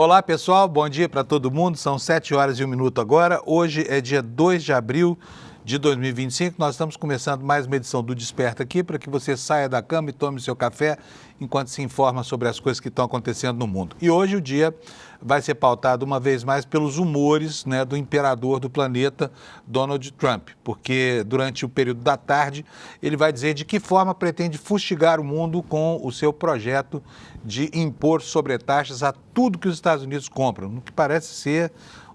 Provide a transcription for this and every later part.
Olá pessoal, bom dia para todo mundo, são 7 horas e 1 minuto agora, hoje é dia 2 de abril de 2025, nós estamos começando mais uma edição do Desperta aqui para que você saia da cama e tome seu café enquanto se informa sobre as coisas que estão acontecendo no mundo. E hoje o dia vai ser pautado uma vez mais pelos humores, do imperador do planeta, Donald Trump, porque durante o período da tarde ele vai dizer de que forma pretende fustigar o mundo com o seu projeto de impor sobretaxas a tudo que os Estados Unidos compram, no que parece ser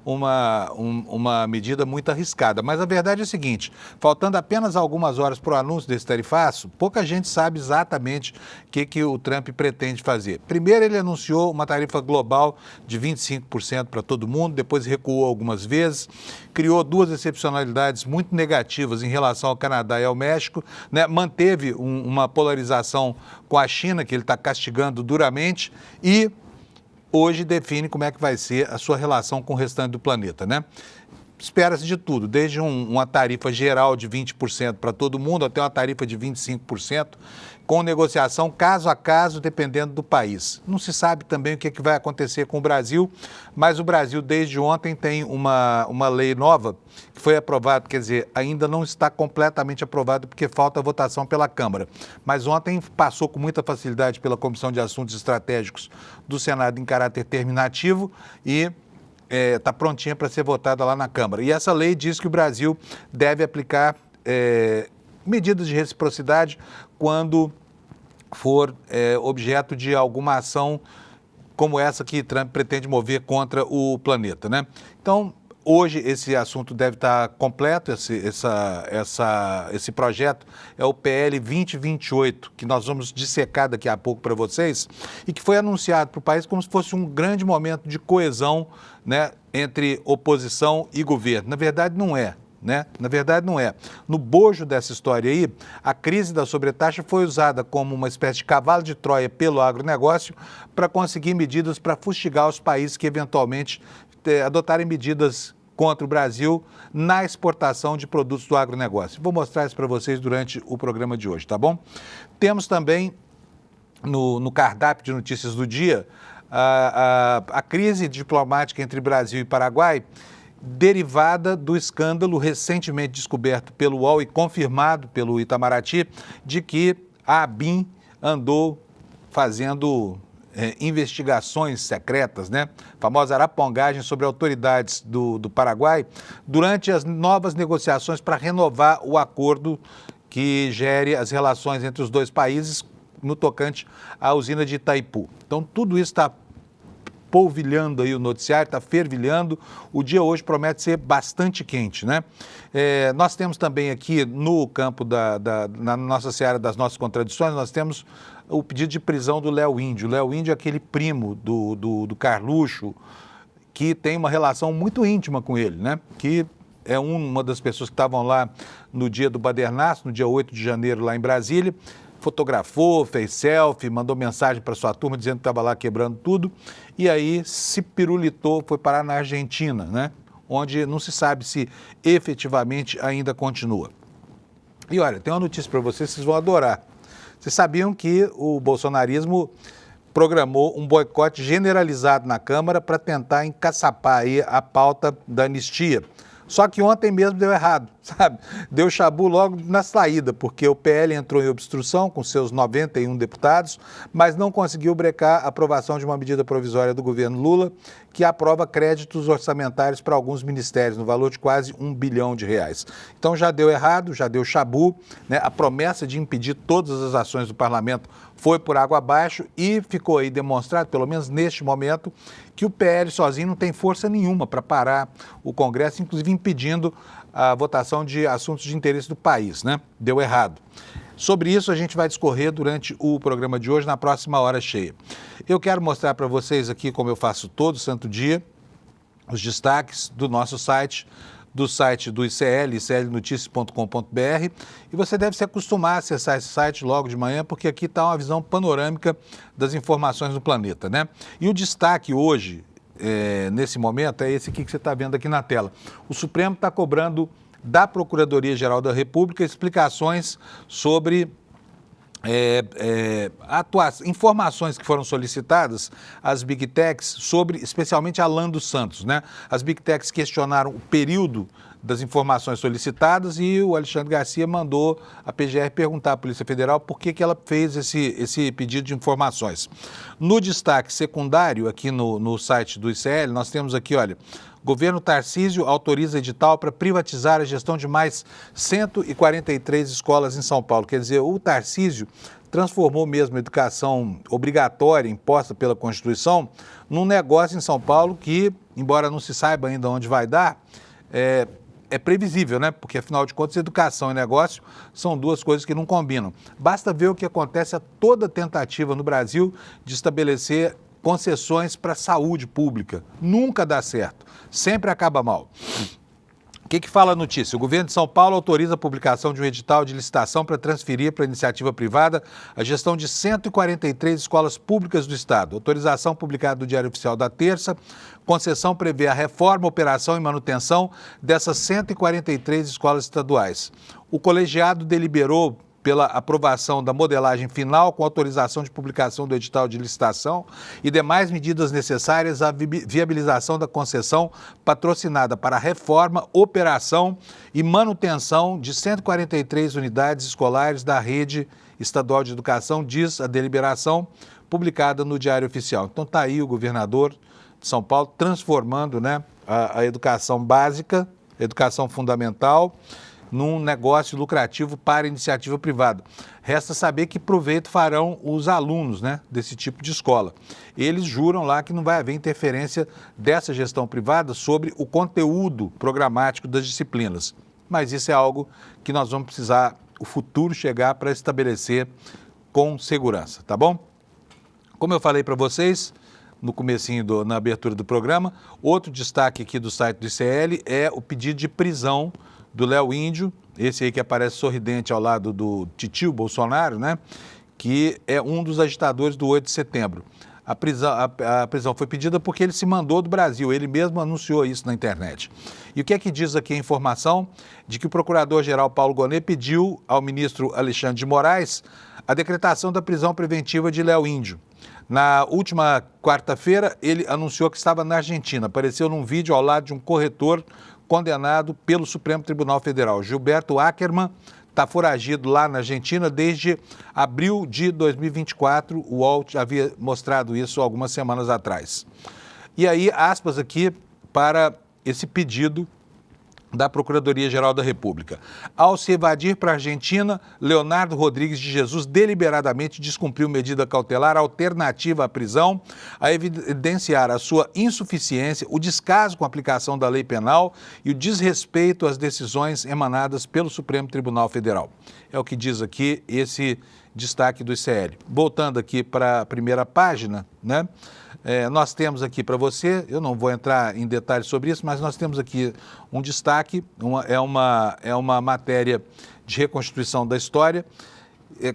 uma medida muito arriscada. Mas a verdade é a seguinte, faltando apenas algumas horas para o anúncio desse tarifaço, pouca gente sabe exatamente o que o Trump pretende fazer. Primeiro ele anunciou uma tarifa global de 25% para todo mundo, depois recuou algumas vezes, criou duas excepcionalidades muito negativas em relação ao Canadá e ao México, manteve uma polarização com a China, que ele está castigando duramente, e hoje define como é que vai ser a sua relação com o restante do planeta, Espera-se de tudo, desde uma tarifa geral de 20% para todo mundo até uma tarifa de 25%, com negociação caso a caso, dependendo do país. Não se sabe também o que vai acontecer com o Brasil, mas o Brasil desde ontem tem uma lei nova que foi aprovada, quer dizer, ainda não está completamente aprovado porque falta votação pela Câmara. Mas ontem passou com muita facilidade pela Comissão de Assuntos Estratégicos do Senado em caráter terminativo e está prontinha para ser votada lá na Câmara. E essa lei diz que o Brasil deve aplicar medidas de reciprocidade quando for objeto de alguma ação como essa que Trump pretende mover contra o planeta, Então, hoje esse assunto deve estar completo, esse projeto é o PL 2028, que nós vamos dissecar daqui a pouco para vocês, e que foi anunciado para o país como se fosse um grande momento de coesão, entre oposição e governo. Na verdade, não é. Na verdade, não é. No bojo dessa história aí, a crise da sobretaxa foi usada como uma espécie de cavalo de Troia pelo agronegócio para conseguir medidas para fustigar os países que eventualmente adotarem medidas contra o Brasil na exportação de produtos do agronegócio. Vou mostrar isso para vocês durante o programa de hoje, tá bom? Temos também no cardápio de notícias do dia a crise diplomática entre Brasil e Paraguai, derivada do escândalo recentemente descoberto pelo UOL e confirmado pelo Itamaraty, de que a ABIN andou fazendo investigações secretas, famosa arapongagem sobre autoridades do Paraguai, durante as novas negociações para renovar o acordo que gere as relações entre os dois países no tocante à usina de Itaipu. Então, tudo isso está polvilhando aí o noticiário, está fervilhando. O dia hoje promete ser bastante quente, nós temos também aqui no campo na nossa seara das nossas contradições, nós temos o pedido de prisão do Léo Índio. O Léo Índio é aquele primo do Carluxo, que tem uma relação muito íntima com ele, que é uma das pessoas que estavam lá no dia do Badernaço, no dia 8 de janeiro lá em Brasília, fotografou, fez selfie, mandou mensagem para sua turma dizendo que estava lá quebrando tudo, e aí se pirulitou, foi parar na Argentina, onde não se sabe se efetivamente ainda continua. E olha, tem uma notícia para vocês vão adorar. Vocês sabiam que o bolsonarismo programou um boicote generalizado na Câmara para tentar encaçapar aí a pauta da anistia. Só que ontem mesmo deu errado, Deu chabu logo na saída, porque o PL entrou em obstrução com seus 91 deputados, mas não conseguiu brecar a aprovação de uma medida provisória do governo Lula, que aprova créditos orçamentários para alguns ministérios, no valor de quase R$1 bilhão. Então já deu errado, já deu chabu, A promessa de impedir todas as ações do parlamento foi por água abaixo e ficou aí demonstrado, pelo menos neste momento, que o PL sozinho não tem força nenhuma para parar o Congresso, inclusive impedindo a votação de assuntos de interesse do país, Deu errado. Sobre isso a gente vai discorrer durante o programa de hoje, na próxima hora cheia. Eu quero mostrar para vocês aqui, como eu faço todo santo dia, os destaques do nosso site, do site do ICL, iclnoticias.com.br, e você deve se acostumar a acessar esse site logo de manhã, porque aqui está uma visão panorâmica das informações do planeta, E o destaque hoje, nesse momento, é esse aqui que você está vendo aqui na tela. O Supremo está cobrando da Procuradoria-Geral da República explicações sobre informações que foram solicitadas às Big Techs sobre, especialmente a Lando Santos, né? As Big Techs questionaram o período das informações solicitadas e o Alexandre Garcia mandou a PGR perguntar à Polícia Federal por que ela fez esse pedido de informações. No destaque secundário, aqui no site do ICL, nós temos aqui, olha, governo Tarcísio autoriza edital para privatizar a gestão de mais 143 escolas em São Paulo. Quer dizer, o Tarcísio transformou mesmo a educação obrigatória imposta pela Constituição num negócio em São Paulo que, embora não se saiba ainda onde vai dar, é previsível, né? Porque, afinal de contas, educação e negócio são duas coisas que não combinam. Basta ver o que acontece a toda tentativa no Brasil de estabelecer concessões para a saúde pública. Nunca dá certo, sempre acaba mal. O que fala a notícia? O governo de São Paulo autoriza a publicação de um edital de licitação para transferir para a iniciativa privada a gestão de 143 escolas públicas do estado. Autorização publicada no Diário Oficial da terça. Concessão prevê a reforma, operação e manutenção dessas 143 escolas estaduais. O colegiado deliberou pela aprovação da modelagem final com autorização de publicação do edital de licitação e demais medidas necessárias à viabilização da concessão patrocinada para a reforma, operação e manutenção de 143 unidades escolares da rede estadual de educação, diz a deliberação publicada no Diário Oficial. Então está aí o governador de São Paulo transformando, né, a educação básica, educação fundamental, num negócio lucrativo para a iniciativa privada. Resta saber que proveito farão os alunos, né, desse tipo de escola. Eles juram lá que não vai haver interferência dessa gestão privada sobre o conteúdo programático das disciplinas. Mas isso é algo que nós vamos precisar, o futuro chegar para estabelecer com segurança, tá bom? Como eu falei para vocês no comecinho, na abertura do programa, outro destaque aqui do site do ICL é o pedido de prisão do Léo Índio, esse aí que aparece sorridente ao lado do titio Bolsonaro, né? Que é um dos agitadores do 8 de setembro. A prisão foi pedida porque ele se mandou do Brasil, ele mesmo anunciou isso na internet. E o que é que diz aqui a informação? De que o procurador-geral Paulo Gonet pediu ao ministro Alexandre de Moraes a decretação da prisão preventiva de Léo Índio. Na última quarta-feira, ele anunciou que estava na Argentina, apareceu num vídeo ao lado de um corretor condenado pelo Supremo Tribunal Federal. Gilberto Ackerman está foragido lá na Argentina desde abril de 2024. O UOL havia mostrado isso algumas semanas atrás. E aí, aspas aqui para esse pedido da Procuradoria-Geral da República. Ao se evadir para a Argentina, Leonardo Rodrigues de Jesus deliberadamente descumpriu medida cautelar alternativa à prisão, a evidenciar a sua insuficiência, o descaso com a aplicação da lei penal e o desrespeito às decisões emanadas pelo Supremo Tribunal Federal. É o que diz aqui esse destaque do ICL. Voltando aqui para a primeira página, né? Nós temos aqui para você, eu não vou entrar em detalhes sobre isso, mas nós temos aqui um destaque, é uma matéria de reconstituição da história,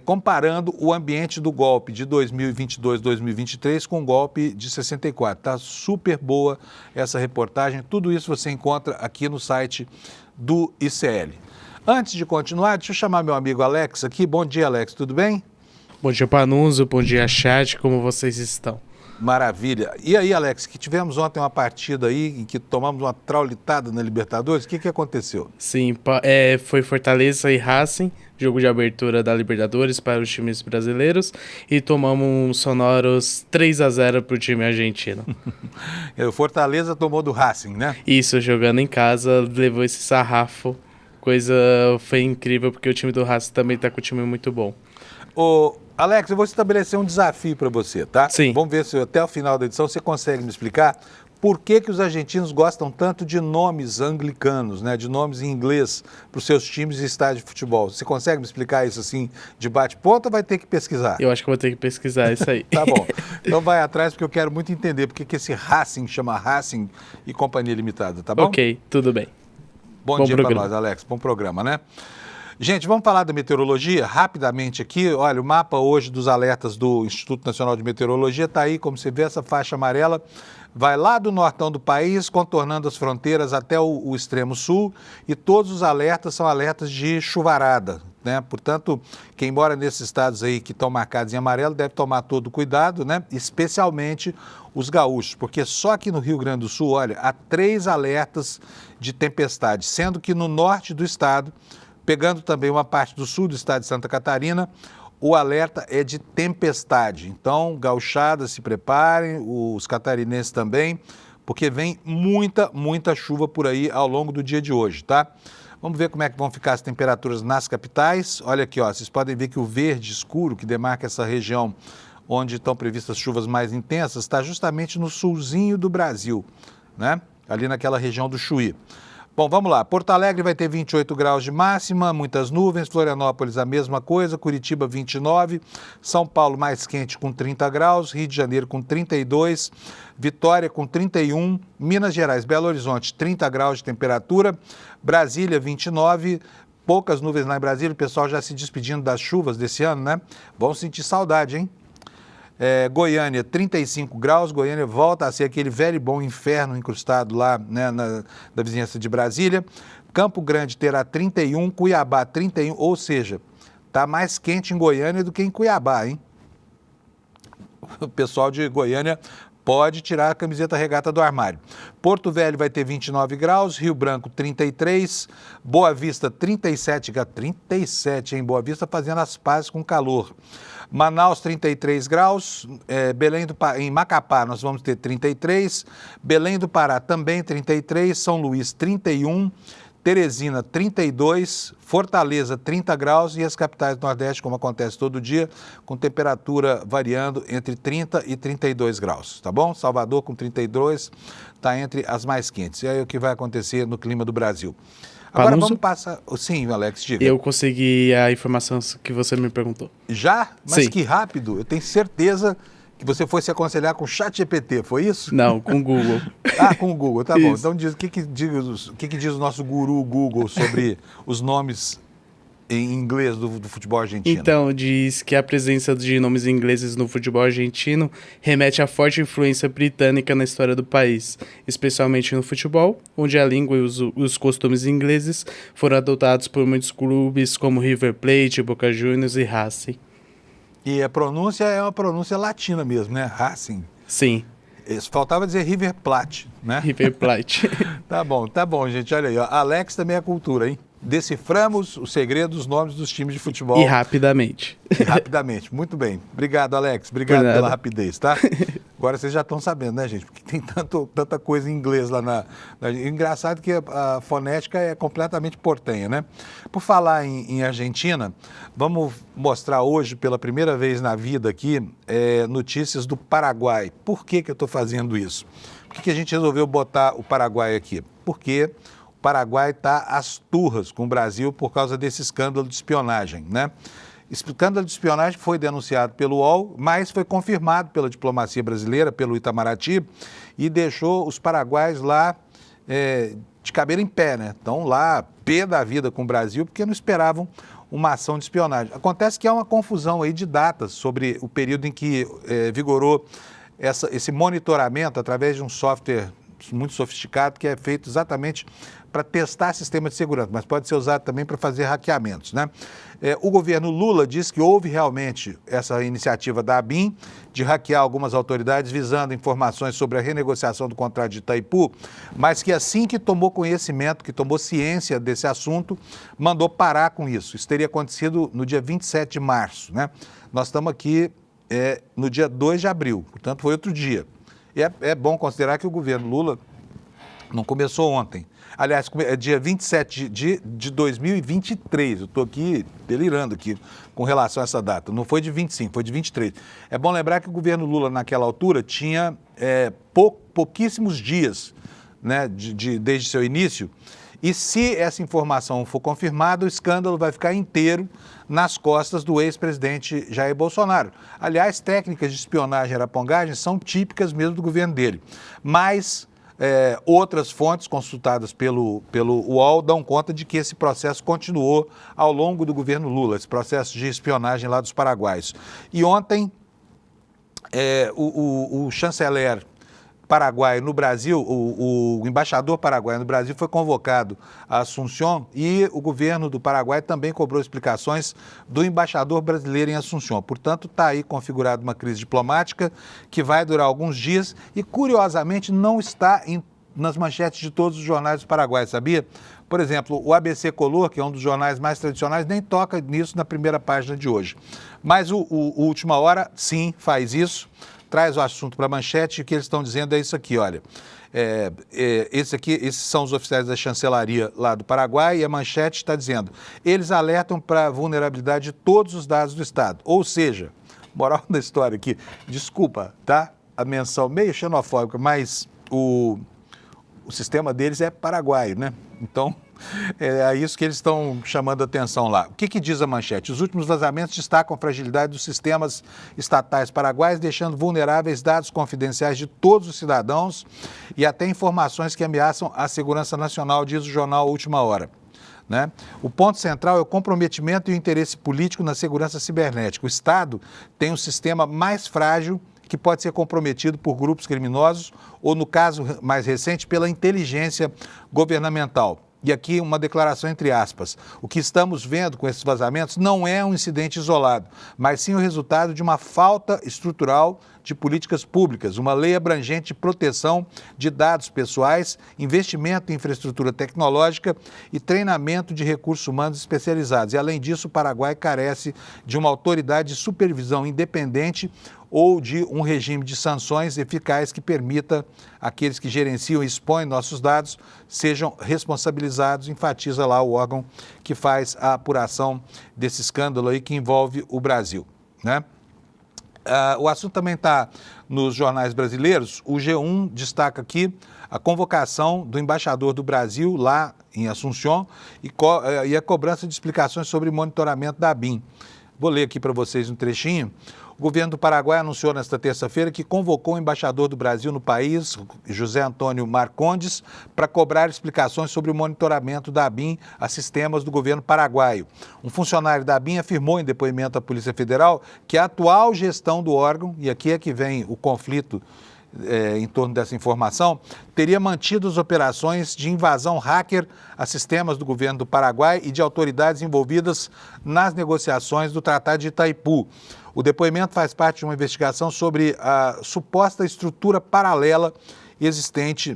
comparando o ambiente do golpe de 2022-2023 com o golpe de 64. Está super boa essa reportagem, tudo isso você encontra aqui no site do ICL. Antes de continuar, deixa eu chamar meu amigo Alex aqui. Bom dia, Alex, tudo bem? Bom dia, Panunzio, bom dia, chat, como vocês estão? Maravilha. E aí, Alex, que tivemos ontem uma partida aí em que tomamos uma traulitada na Libertadores, o que aconteceu? Sim, foi Fortaleza e Racing, jogo de abertura da Libertadores para os times brasileiros, e tomamos uns sonoros 3-0 para o time argentino. O Fortaleza tomou do Racing, né? Isso, jogando em casa, levou esse sarrafo, foi incrível, porque o time do Racing também está com um time muito bom. Alex, eu vou estabelecer um desafio para você, tá? Sim. Vamos ver se até o final da edição você consegue me explicar por que os argentinos gostam tanto de nomes anglicanos, né? De nomes em inglês para os seus times e estádio de futebol. Você consegue me explicar isso assim de bate-ponto ou vai ter que pesquisar? Eu acho que vou ter que pesquisar isso aí. Tá bom. Então vai atrás porque eu quero muito entender por que esse Racing chama Racing e Companhia Limitada, tá bom? Ok, tudo bem. Bom dia para nós, Alex. Bom programa, né? Gente, vamos falar da meteorologia rapidamente aqui. Olha, o mapa hoje dos alertas do Instituto Nacional de Meteorologia está aí, como você vê, essa faixa amarela vai lá do nortão do país, contornando as fronteiras até o extremo sul, e todos os alertas são alertas de chuvarada. né? Portanto, quem mora nesses estados aí que estão marcados em amarelo deve tomar todo o cuidado, né? Especialmente os gaúchos, porque só aqui no Rio Grande do Sul, olha, há 3 alertas de tempestade, sendo que no norte do estado, pegando também uma parte do sul do estado de Santa Catarina, o alerta é de tempestade. Então, gauchadas se preparem, os catarinenses também, porque vem muita chuva por aí ao longo do dia de hoje, tá? Vamos ver como é que vão ficar as temperaturas nas capitais. Olha aqui, ó, vocês podem ver que o verde escuro, que demarca essa região onde estão previstas chuvas mais intensas, está justamente no sulzinho do Brasil, né? Ali naquela região do Chuí. Bom, vamos lá. Porto Alegre vai ter 28 graus de máxima, muitas nuvens. Florianópolis a mesma coisa, Curitiba 29, São Paulo mais quente com 30 graus, Rio de Janeiro com 32, Vitória com 31, Minas Gerais, Belo Horizonte 30 graus de temperatura, Brasília 29, poucas nuvens lá em Brasília, o pessoal já se despedindo das chuvas desse ano, né? Vão sentir saudade, hein? Goiânia, 35 graus, Goiânia volta a ser aquele velho e bom inferno incrustado lá, né, na vizinhança de Brasília. Campo Grande terá 31, Cuiabá 31, ou seja, está mais quente em Goiânia do que em Cuiabá, hein? O pessoal de Goiânia pode tirar a camiseta regata do armário. Porto Velho vai ter 29 graus, Rio Branco 33, Boa Vista 37, 37 em Boa Vista fazendo as pazes com calor. Manaus 33 graus, em Macapá nós vamos ter 33, Belém do Pará também 33, São Luís 31, Teresina 32, Fortaleza 30 graus e as capitais do Nordeste, como acontece todo dia, com temperatura variando entre 30 e 32 graus, tá bom? Salvador com 32 está entre as mais quentes. E aí o que vai acontecer no clima do Brasil? Agora Panuso? vamos passar... Sim, Alex, diga. Eu consegui a informação que você me perguntou. Já? Mas Sim. que rápido. Eu tenho certeza que você foi se aconselhar com o ChatGPT, foi isso? Não, com o Google. Ah, com o Google, tá bom. Isso. Então diz, o que diz o nosso guru Google sobre os nomes em inglês do futebol argentino? Então, diz que a presença de nomes ingleses no futebol argentino remete à forte influência britânica na história do país, especialmente no futebol, onde a língua e os costumes ingleses foram adotados por muitos clubes como River Plate, Boca Juniors e Racing. E a pronúncia é uma pronúncia latina mesmo, né? Racing. Sim, Faltava dizer River Plate, né? River Plate. Tá bom, gente. Olha aí, ó. Alex também é cultura, hein? Deciframos o segredo dos nomes dos times de futebol. E rapidamente. Rapidamente. Muito bem. Obrigado, Alex. Obrigado pela rapidez, tá? Agora vocês já estão sabendo, né, gente? Porque tem tanta coisa em inglês lá na... Engraçado que a fonética é completamente portenha, né? Por falar em Argentina, vamos mostrar hoje, pela primeira vez na vida aqui, notícias do Paraguai. Por que eu estou fazendo isso? Por que a gente resolveu botar o Paraguai aqui? Porque o Paraguai está às turras com o Brasil por causa desse escândalo de espionagem, né? Escândalo de espionagem foi denunciado pelo UOL, mas foi confirmado pela diplomacia brasileira, pelo Itamaraty, e deixou os paraguaios lá de cabelo em pé, né? Estão lá, pé da vida com o Brasil, porque não esperavam uma ação de espionagem. Acontece que há uma confusão aí de datas sobre o período em que vigorou esse monitoramento através de um software muito sofisticado que é feito exatamente para testar sistemas de segurança, mas pode ser usado também para fazer hackeamentos, né? O governo Lula diz que houve realmente essa iniciativa da ABIN de hackear algumas autoridades visando informações sobre a renegociação do contrato de Itaipu, mas que assim que tomou conhecimento, que tomou ciência desse assunto, mandou parar com isso. Isso teria acontecido no dia 27 de março, né? Nós estamos aqui no dia 2 de abril, portanto foi outro dia. E é bom considerar que o governo Lula não começou ontem. Aliás, é dia 27 de 2023. Eu estou aqui delirando aqui com relação a essa data. Não foi de 25, foi de 23. É bom lembrar que o governo Lula, naquela altura, tinha pouquíssimos dias, né, desde seu início. E se essa informação for confirmada, o escândalo vai ficar inteiro nas costas do ex-presidente Jair Bolsonaro. Aliás, técnicas de espionagem e arapongagem são típicas mesmo do governo dele. Mas outras fontes consultadas pelo UOL dão conta de que esse processo continuou ao longo do governo Lula, esse processo de espionagem lá dos paraguaios. E ontem, o chanceler paraguaio no Brasil, o embaixador paraguaio no Brasil foi convocado a Assunção e o governo do Paraguai também cobrou explicações do embaixador brasileiro em Assunção. Portanto, está aí configurada uma crise diplomática que vai durar alguns dias e, curiosamente, não está nas manchetes de todos os jornais do Paraguai, sabia? Por exemplo, o ABC Color, que é um dos jornais mais tradicionais, nem toca nisso na primeira página de hoje. Mas o Última Hora, sim, faz isso, traz o assunto para a manchete e o que eles estão dizendo é isso aqui, olha. Esses são os oficiais da chancelaria lá do Paraguai e a manchete está dizendo, eles alertam para a vulnerabilidade de todos os dados do Estado. Ou seja, moral da história aqui, desculpa, tá? A menção meio xenofóbica, mas o sistema deles é paraguaio, né? Então, é isso que eles estão chamando a atenção lá. O que diz a manchete? Os últimos vazamentos destacam a fragilidade dos sistemas estatais paraguaios, deixando vulneráveis dados confidenciais de todos os cidadãos e até informações que ameaçam a segurança nacional, diz o jornal Última Hora. Né? O ponto central é o comprometimento e o interesse político na segurança cibernética. O Estado tem um sistema mais frágil que pode ser comprometido por grupos criminosos ou, no caso mais recente, pela inteligência governamental. E aqui uma declaração entre aspas. O que estamos vendo com esses vazamentos não é um incidente isolado, mas sim o resultado de uma falta estrutural de políticas públicas, uma lei abrangente de proteção de dados pessoais, investimento em infraestrutura tecnológica e treinamento de recursos humanos especializados. E, além disso, o Paraguai carece de uma autoridade de supervisão independente ou de um regime de sanções eficaz que permita aqueles que gerenciam e expõem nossos dados sejam responsabilizados, enfatiza lá o órgão que faz a apuração desse escândalo aí que envolve o Brasil, né? O assunto também está nos jornais brasileiros. O G1 destaca aqui a convocação do embaixador do Brasil lá em Assunção e a cobrança de explicações sobre monitoramento da ABIN. Vou ler aqui para vocês um trechinho. O governo do Paraguai anunciou nesta terça-feira que convocou o embaixador do Brasil no país, José Antônio Marcondes, para cobrar explicações sobre o monitoramento da ABIN a sistemas do governo paraguaio. Um funcionário da ABIN afirmou em depoimento à Polícia Federal que a atual gestão do órgão, e aqui é que vem o conflito em torno dessa informação, teria mantido as operações de invasão hacker a sistemas do governo do Paraguai e de autoridades envolvidas nas negociações do Tratado de Itaipu. O depoimento faz parte de uma investigação sobre a suposta estrutura paralela existente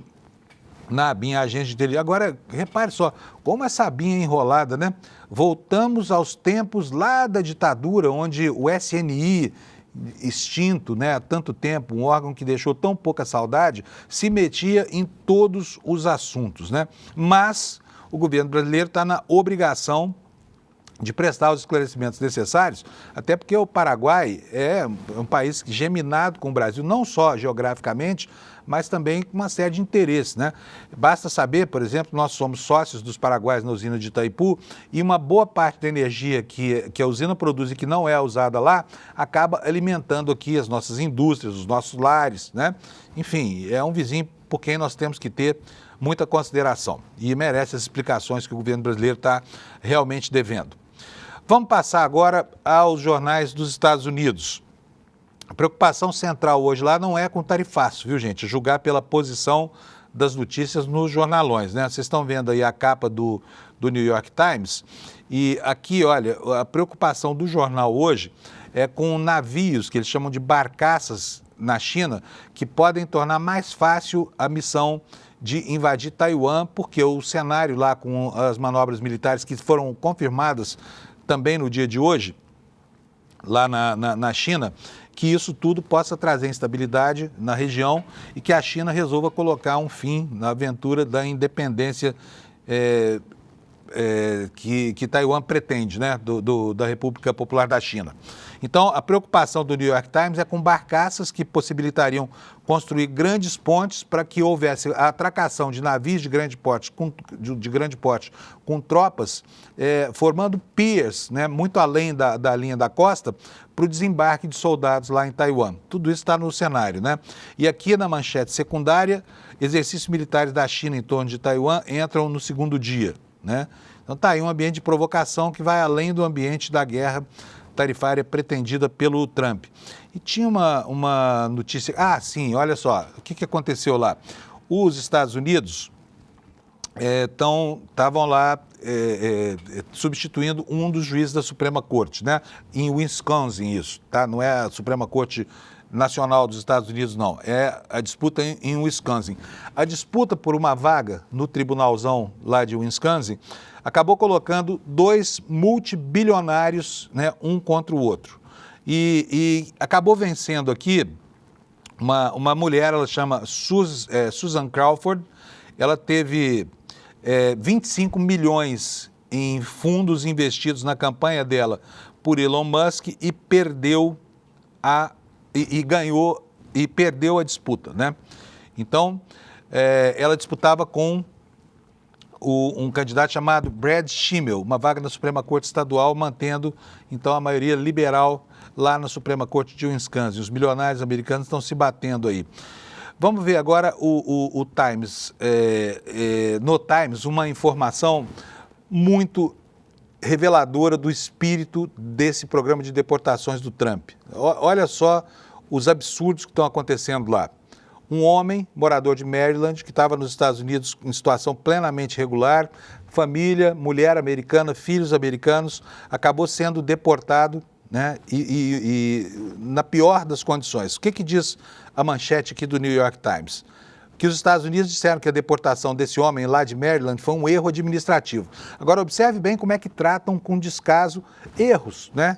na ABIN, a agência de inteligência. Agora, repare só, como essa ABIN é enrolada, né? Voltamos aos tempos lá da ditadura, onde o SNI, extinto, né, há tanto tempo, um órgão que deixou tão pouca saudade, se metia em todos os assuntos, né? Mas o governo brasileiro está na obrigação de prestar os esclarecimentos necessários, até porque o Paraguai é um país geminado com o Brasil, não só geograficamente, mas também com uma série de interesses, né? Basta saber, por exemplo, nós somos sócios dos paraguaios na usina de Itaipu e uma boa parte da energia que a usina produz e que não é usada lá, acaba alimentando aqui as nossas indústrias, os nossos lares, né? Enfim, é um vizinho por quem nós temos que ter muita consideração e merece as explicações que o governo brasileiro está realmente devendo. Vamos passar agora aos jornais dos Estados Unidos. A preocupação central hoje lá não é com tarifaço, viu, gente? Julgar pela posição das notícias nos jornalões, né? Vocês estão vendo aí a capa do New York Times e aqui, olha, a preocupação do jornal hoje é com navios, que eles chamam de barcaças na China, que podem tornar mais fácil a missão de invadir Taiwan, porque o cenário lá com as manobras militares que foram confirmadas também no dia de hoje, lá na China, que isso tudo possa trazer instabilidade na região e que a China resolva colocar um fim na aventura da independência que Taiwan pretende, né, da República Popular da China. Então, a preocupação do New York Times é com barcaças que possibilitariam construir grandes pontes para que houvesse a atracação de navios de grande porte com tropas, formando piers, né, muito além da linha da costa, para o desembarque de soldados lá em Taiwan. Tudo isso está no cenário, né? E aqui na manchete secundária, exercícios militares da China em torno de Taiwan entram no segundo dia, né? Então está aí um ambiente de provocação que vai além do ambiente da guerra tarifária pretendida pelo Trump. E tinha uma notícia... Ah, sim, olha só, o que aconteceu lá? Os Estados Unidos estavam lá substituindo um dos juízes da Suprema Corte, né? Em Wisconsin isso, tá? Não é a Suprema Corte Nacional dos Estados Unidos, não. É a disputa em Wisconsin. A disputa por uma vaga no tribunalzão lá de Wisconsin acabou colocando dois multibilionários, né, um contra o outro. E acabou vencendo aqui uma mulher, ela chama Susan Crawford. Ela teve 25 milhões em fundos investidos na campanha dela por Elon Musk e perdeu perdeu a disputa, né? Então, ela disputava com um candidato chamado Brad Schimmel, uma vaga na Suprema Corte Estadual, mantendo, então, a maioria liberal lá na Suprema Corte de Wisconsin. Os milionários americanos estão se batendo aí. Vamos ver agora o Times. No Times, uma informação muito reveladora do espírito desse programa de deportações do Trump. Olha só os absurdos que estão acontecendo lá. Um homem, morador de Maryland, que estava nos Estados Unidos em situação plenamente regular, família, mulher americana, filhos americanos, acabou sendo deportado, né, e na pior das condições. O que diz a manchete aqui do New York Times? Que os Estados Unidos disseram que a deportação desse homem lá de Maryland foi um erro administrativo. Agora, observe bem como é que tratam com descaso erros, né?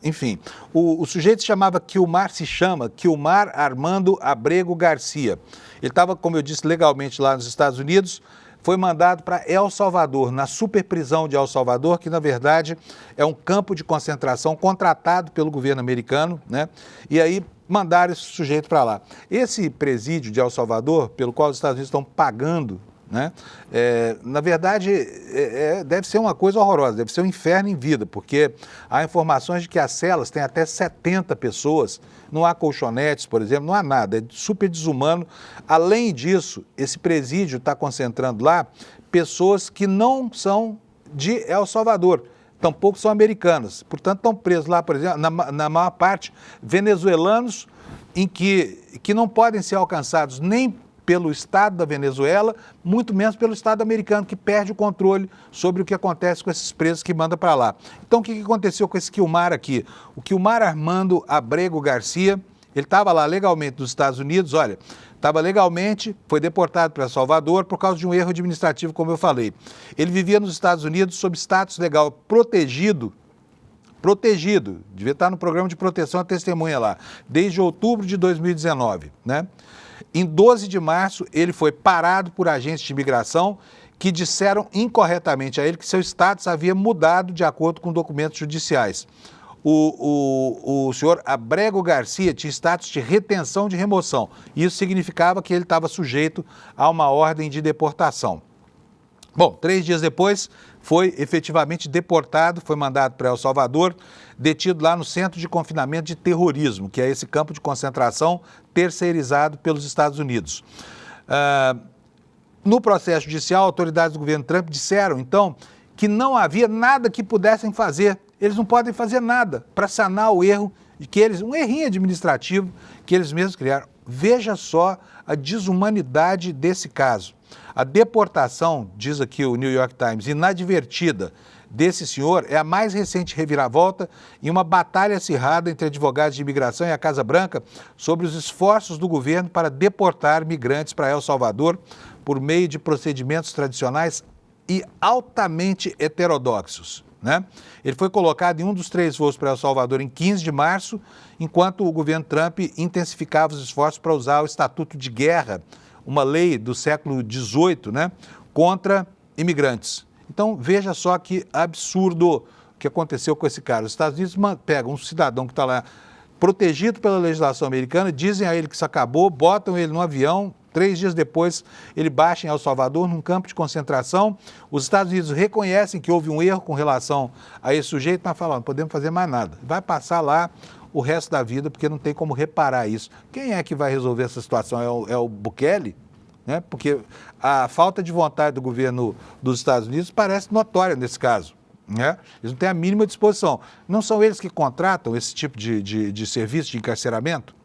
Enfim, o sujeito se chama Kilmar Armando Abrego Garcia. Ele estava, como eu disse, legalmente lá nos Estados Unidos, foi mandado para El Salvador, na superprisão de El Salvador, que na verdade é um campo de concentração contratado pelo governo americano, né? E aí mandaram esse sujeito para lá. Esse presídio de El Salvador, pelo qual os Estados Unidos estão pagando, né? Na verdade, deve ser uma coisa horrorosa, deve ser um inferno em vida, porque há informações de que as celas têm até 70 pessoas, não há colchonetes, por exemplo, não há nada, é super desumano. Além disso, esse presídio está concentrando lá pessoas que não são de El Salvador, tampouco são americanas, portanto estão presos lá, por exemplo, na maior parte, venezuelanos que não podem ser alcançados nem pelo Estado da Venezuela, muito menos pelo Estado americano, que perde o controle sobre o que acontece com esses presos que manda para lá. Então, o que aconteceu com esse Kilmar aqui? O Kilmar Armando Abrego Garcia, ele estava lá legalmente nos Estados Unidos, olha, estava legalmente, foi deportado para Salvador por causa de um erro administrativo, como eu falei. Ele vivia nos Estados Unidos sob status legal protegido, devia estar no programa de proteção à testemunha lá, desde outubro de 2019, né? Em 12 de março, ele foi parado por agentes de imigração que disseram incorretamente a ele que seu status havia mudado de acordo com documentos judiciais. O senhor Abrego Garcia tinha status de retenção de remoção. Isso significava que ele estava sujeito a uma ordem de deportação. Bom, 3 dias depois, foi efetivamente deportado, foi mandado para El Salvador, detido lá no Centro de Confinamento de Terrorismo, que é esse campo de concentração terceirizado pelos Estados Unidos. No processo judicial, autoridades do governo Trump disseram, então, que não havia nada que pudessem fazer. Eles não podem fazer nada para sanar o erro, um errinho administrativo que eles mesmos criaram. Veja só a deshumanidade desse caso. A deportação, diz aqui o New York Times, inadvertida desse senhor é a mais recente reviravolta em uma batalha acirrada entre advogados de imigração e a Casa Branca sobre os esforços do governo para deportar migrantes para El Salvador por meio de procedimentos tradicionais e altamente heterodoxos, né? Ele foi colocado em um dos 3 voos para El Salvador em 15 de março, enquanto o governo Trump intensificava os esforços para usar o Estatuto de Guerra, uma lei do século XVIII, né, contra imigrantes. Então, veja só que absurdo o que aconteceu com esse cara. Os Estados Unidos pegam um cidadão que está lá protegido pela legislação americana, dizem a ele que isso acabou, botam ele no avião, 3 dias depois ele baixa em El Salvador, num campo de concentração. Os Estados Unidos reconhecem que houve um erro com relação a esse sujeito, mas falam, não podemos fazer mais nada. Vai passar lá o resto da vida, porque não tem como reparar isso. Quem é que vai resolver essa situação? É o Bukele? Né? Porque a falta de vontade do governo dos Estados Unidos parece notória nesse caso. né? Eles não têm a mínima disposição. Não são eles que contratam esse tipo de serviço de encarceramento?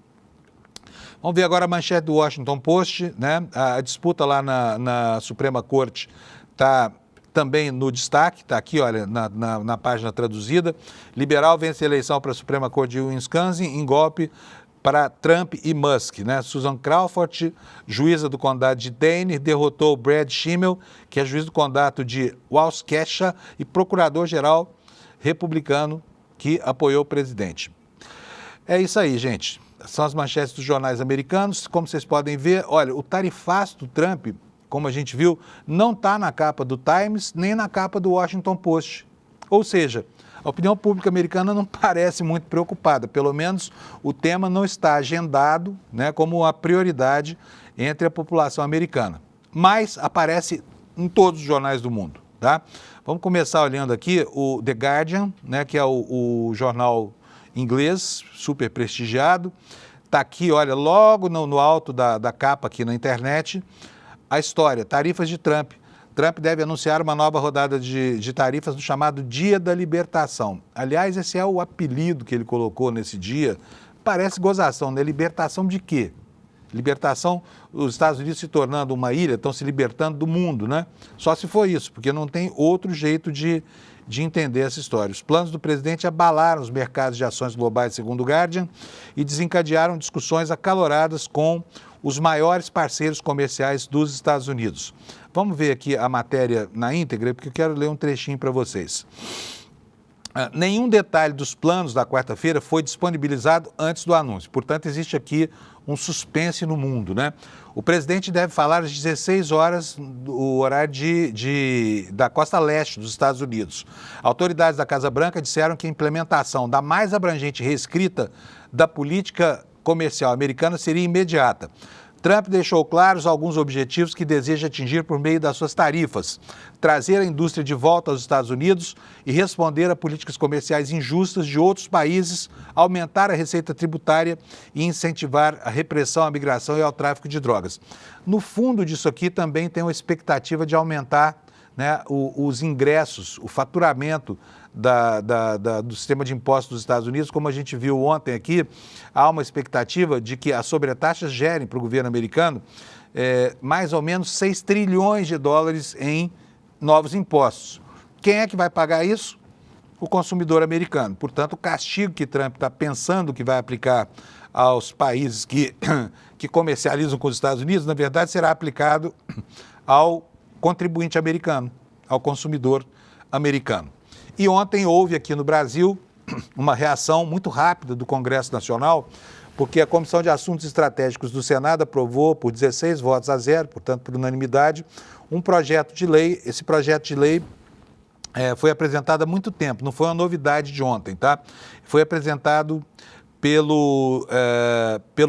Vamos ver agora a manchete do Washington Post, né? A disputa lá na Suprema Corte está também no destaque, está aqui, olha, na página traduzida. Liberal vence a eleição para a Suprema Corte de Wisconsin em golpe para Trump e Musk, né? Susan Crawford, juíza do condado de Dane, derrotou Brad Schimmel, que é juiz do condado de Waukesha e procurador-geral republicano que apoiou o presidente. É isso aí, gente. São as manchetes dos jornais americanos. Como vocês podem ver, olha, o tarifaço do Trump, como a gente viu, não está na capa do Times nem na capa do Washington Post. Ou seja, a opinião pública americana não parece muito preocupada, pelo menos o tema não está agendado, né, como uma prioridade entre a população americana. Mas aparece em todos os jornais do mundo, tá? Vamos começar olhando aqui o The Guardian, né, que é o jornal inglês, super prestigiado. Está aqui, olha, logo no alto da capa aqui na internet, a história, tarifas de Trump. Trump deve anunciar uma nova rodada de tarifas no chamado Dia da Libertação. Aliás, esse é o apelido que ele colocou nesse dia. Parece gozação, né? Libertação de quê? Libertação, os Estados Unidos se tornando uma ilha, estão se libertando do mundo, né? Só se for isso, porque não tem outro jeito de entender essa história. Os planos do presidente abalaram os mercados de ações globais, segundo o Guardian, e desencadearam discussões acaloradas com os maiores parceiros comerciais dos Estados Unidos. Vamos ver aqui a matéria na íntegra, porque eu quero ler um trechinho para vocês. Nenhum detalhe dos planos da quarta-feira foi disponibilizado antes do anúncio. Portanto, existe aqui um suspense no mundo, né? O presidente deve falar às 16 horas, o horário da costa leste dos Estados Unidos. Autoridades da Casa Branca disseram que a implementação da mais abrangente reescrita da política comercial americana seria imediata. Trump deixou claros alguns objetivos que deseja atingir por meio das suas tarifas: trazer a indústria de volta aos Estados Unidos e responder a políticas comerciais injustas de outros países, aumentar a receita tributária e incentivar a repressão à migração e ao tráfico de drogas. No fundo disso aqui também tem uma expectativa de aumentar, né, os ingressos, o faturamento do sistema de impostos dos Estados Unidos. Como a gente viu ontem aqui, há uma expectativa de que as sobretaxas gerem para o governo americano mais ou menos 6 trilhões de dólares em novos impostos. Quem é que vai pagar isso? O consumidor americano. Portanto, o castigo que Trump está pensando que vai aplicar aos países que comercializam com os Estados Unidos, na verdade, será aplicado ao contribuinte americano, ao consumidor americano. E ontem houve aqui no Brasil uma reação muito rápida do Congresso Nacional, porque a Comissão de Assuntos Estratégicos do Senado aprovou por 16 votos a 0, portanto por unanimidade, um projeto de lei. Esse projeto de lei foi apresentado há muito tempo, não foi uma novidade de ontem, tá? Foi apresentado pelo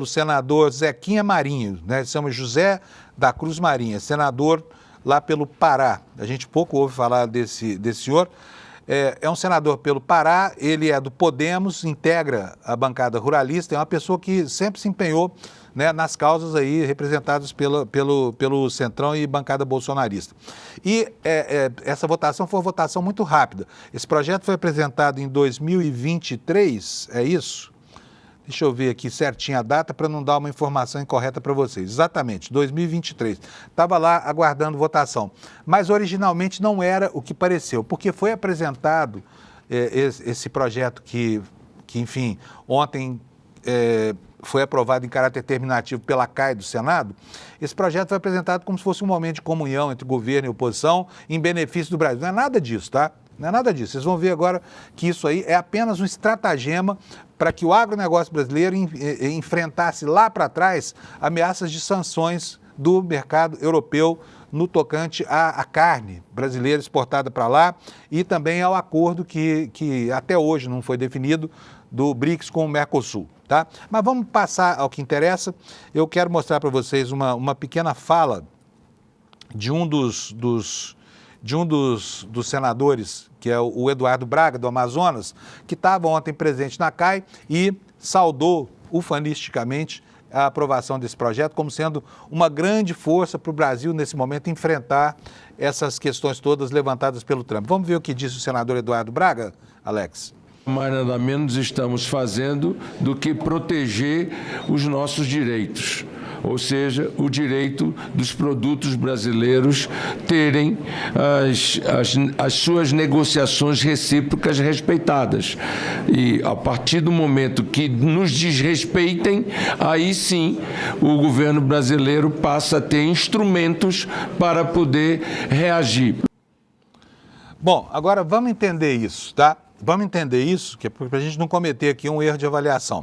senador Zequinha Marinho, né? Ele se chama José da Cruz Marinho, senador lá pelo Pará. A gente pouco ouve falar desse senhor. É um senador pelo Pará, ele é do Podemos, integra a bancada ruralista, é uma pessoa que sempre se empenhou, né, nas causas aí representadas pelo Centrão e bancada bolsonarista. E essa votação foi uma votação muito rápida. Esse projeto foi apresentado em 2023, é isso? Deixa eu ver aqui certinho a data para não dar uma informação incorreta para vocês. Exatamente, 2023. Estava lá aguardando votação. Mas originalmente não era o que pareceu, porque foi apresentado esse projeto que enfim, ontem foi aprovado em caráter terminativo pela CAI do Senado. Esse projeto foi apresentado como se fosse um momento de comunhão entre governo e oposição em benefício do Brasil. Não é nada disso, tá? Não é nada disso. Vocês vão ver agora que isso aí é apenas um estratagema para que o agronegócio brasileiro enfrentasse lá para trás ameaças de sanções do mercado europeu no tocante à carne brasileira exportada para lá e também ao acordo que até hoje não foi definido do BRICS com o Mercosul, tá? Mas vamos passar ao que interessa. Eu quero mostrar para vocês uma pequena fala de um dos senadores, que é o Eduardo Braga, do Amazonas, que estava ontem presente na CAI e saudou ufanisticamente a aprovação desse projeto como sendo uma grande força para o Brasil, nesse momento, enfrentar essas questões todas levantadas pelo Trump. Vamos ver o que disse o senador Eduardo Braga, Alex? Mais nada menos estamos fazendo do que proteger os nossos direitos, ou seja, o direito dos produtos brasileiros terem as suas negociações recíprocas respeitadas. E a partir do momento que nos desrespeitem, aí sim o governo brasileiro passa a ter instrumentos para poder reagir. Bom, agora vamos entender isso, tá? Vamos entender isso, que é para a gente não cometer aqui um erro de avaliação.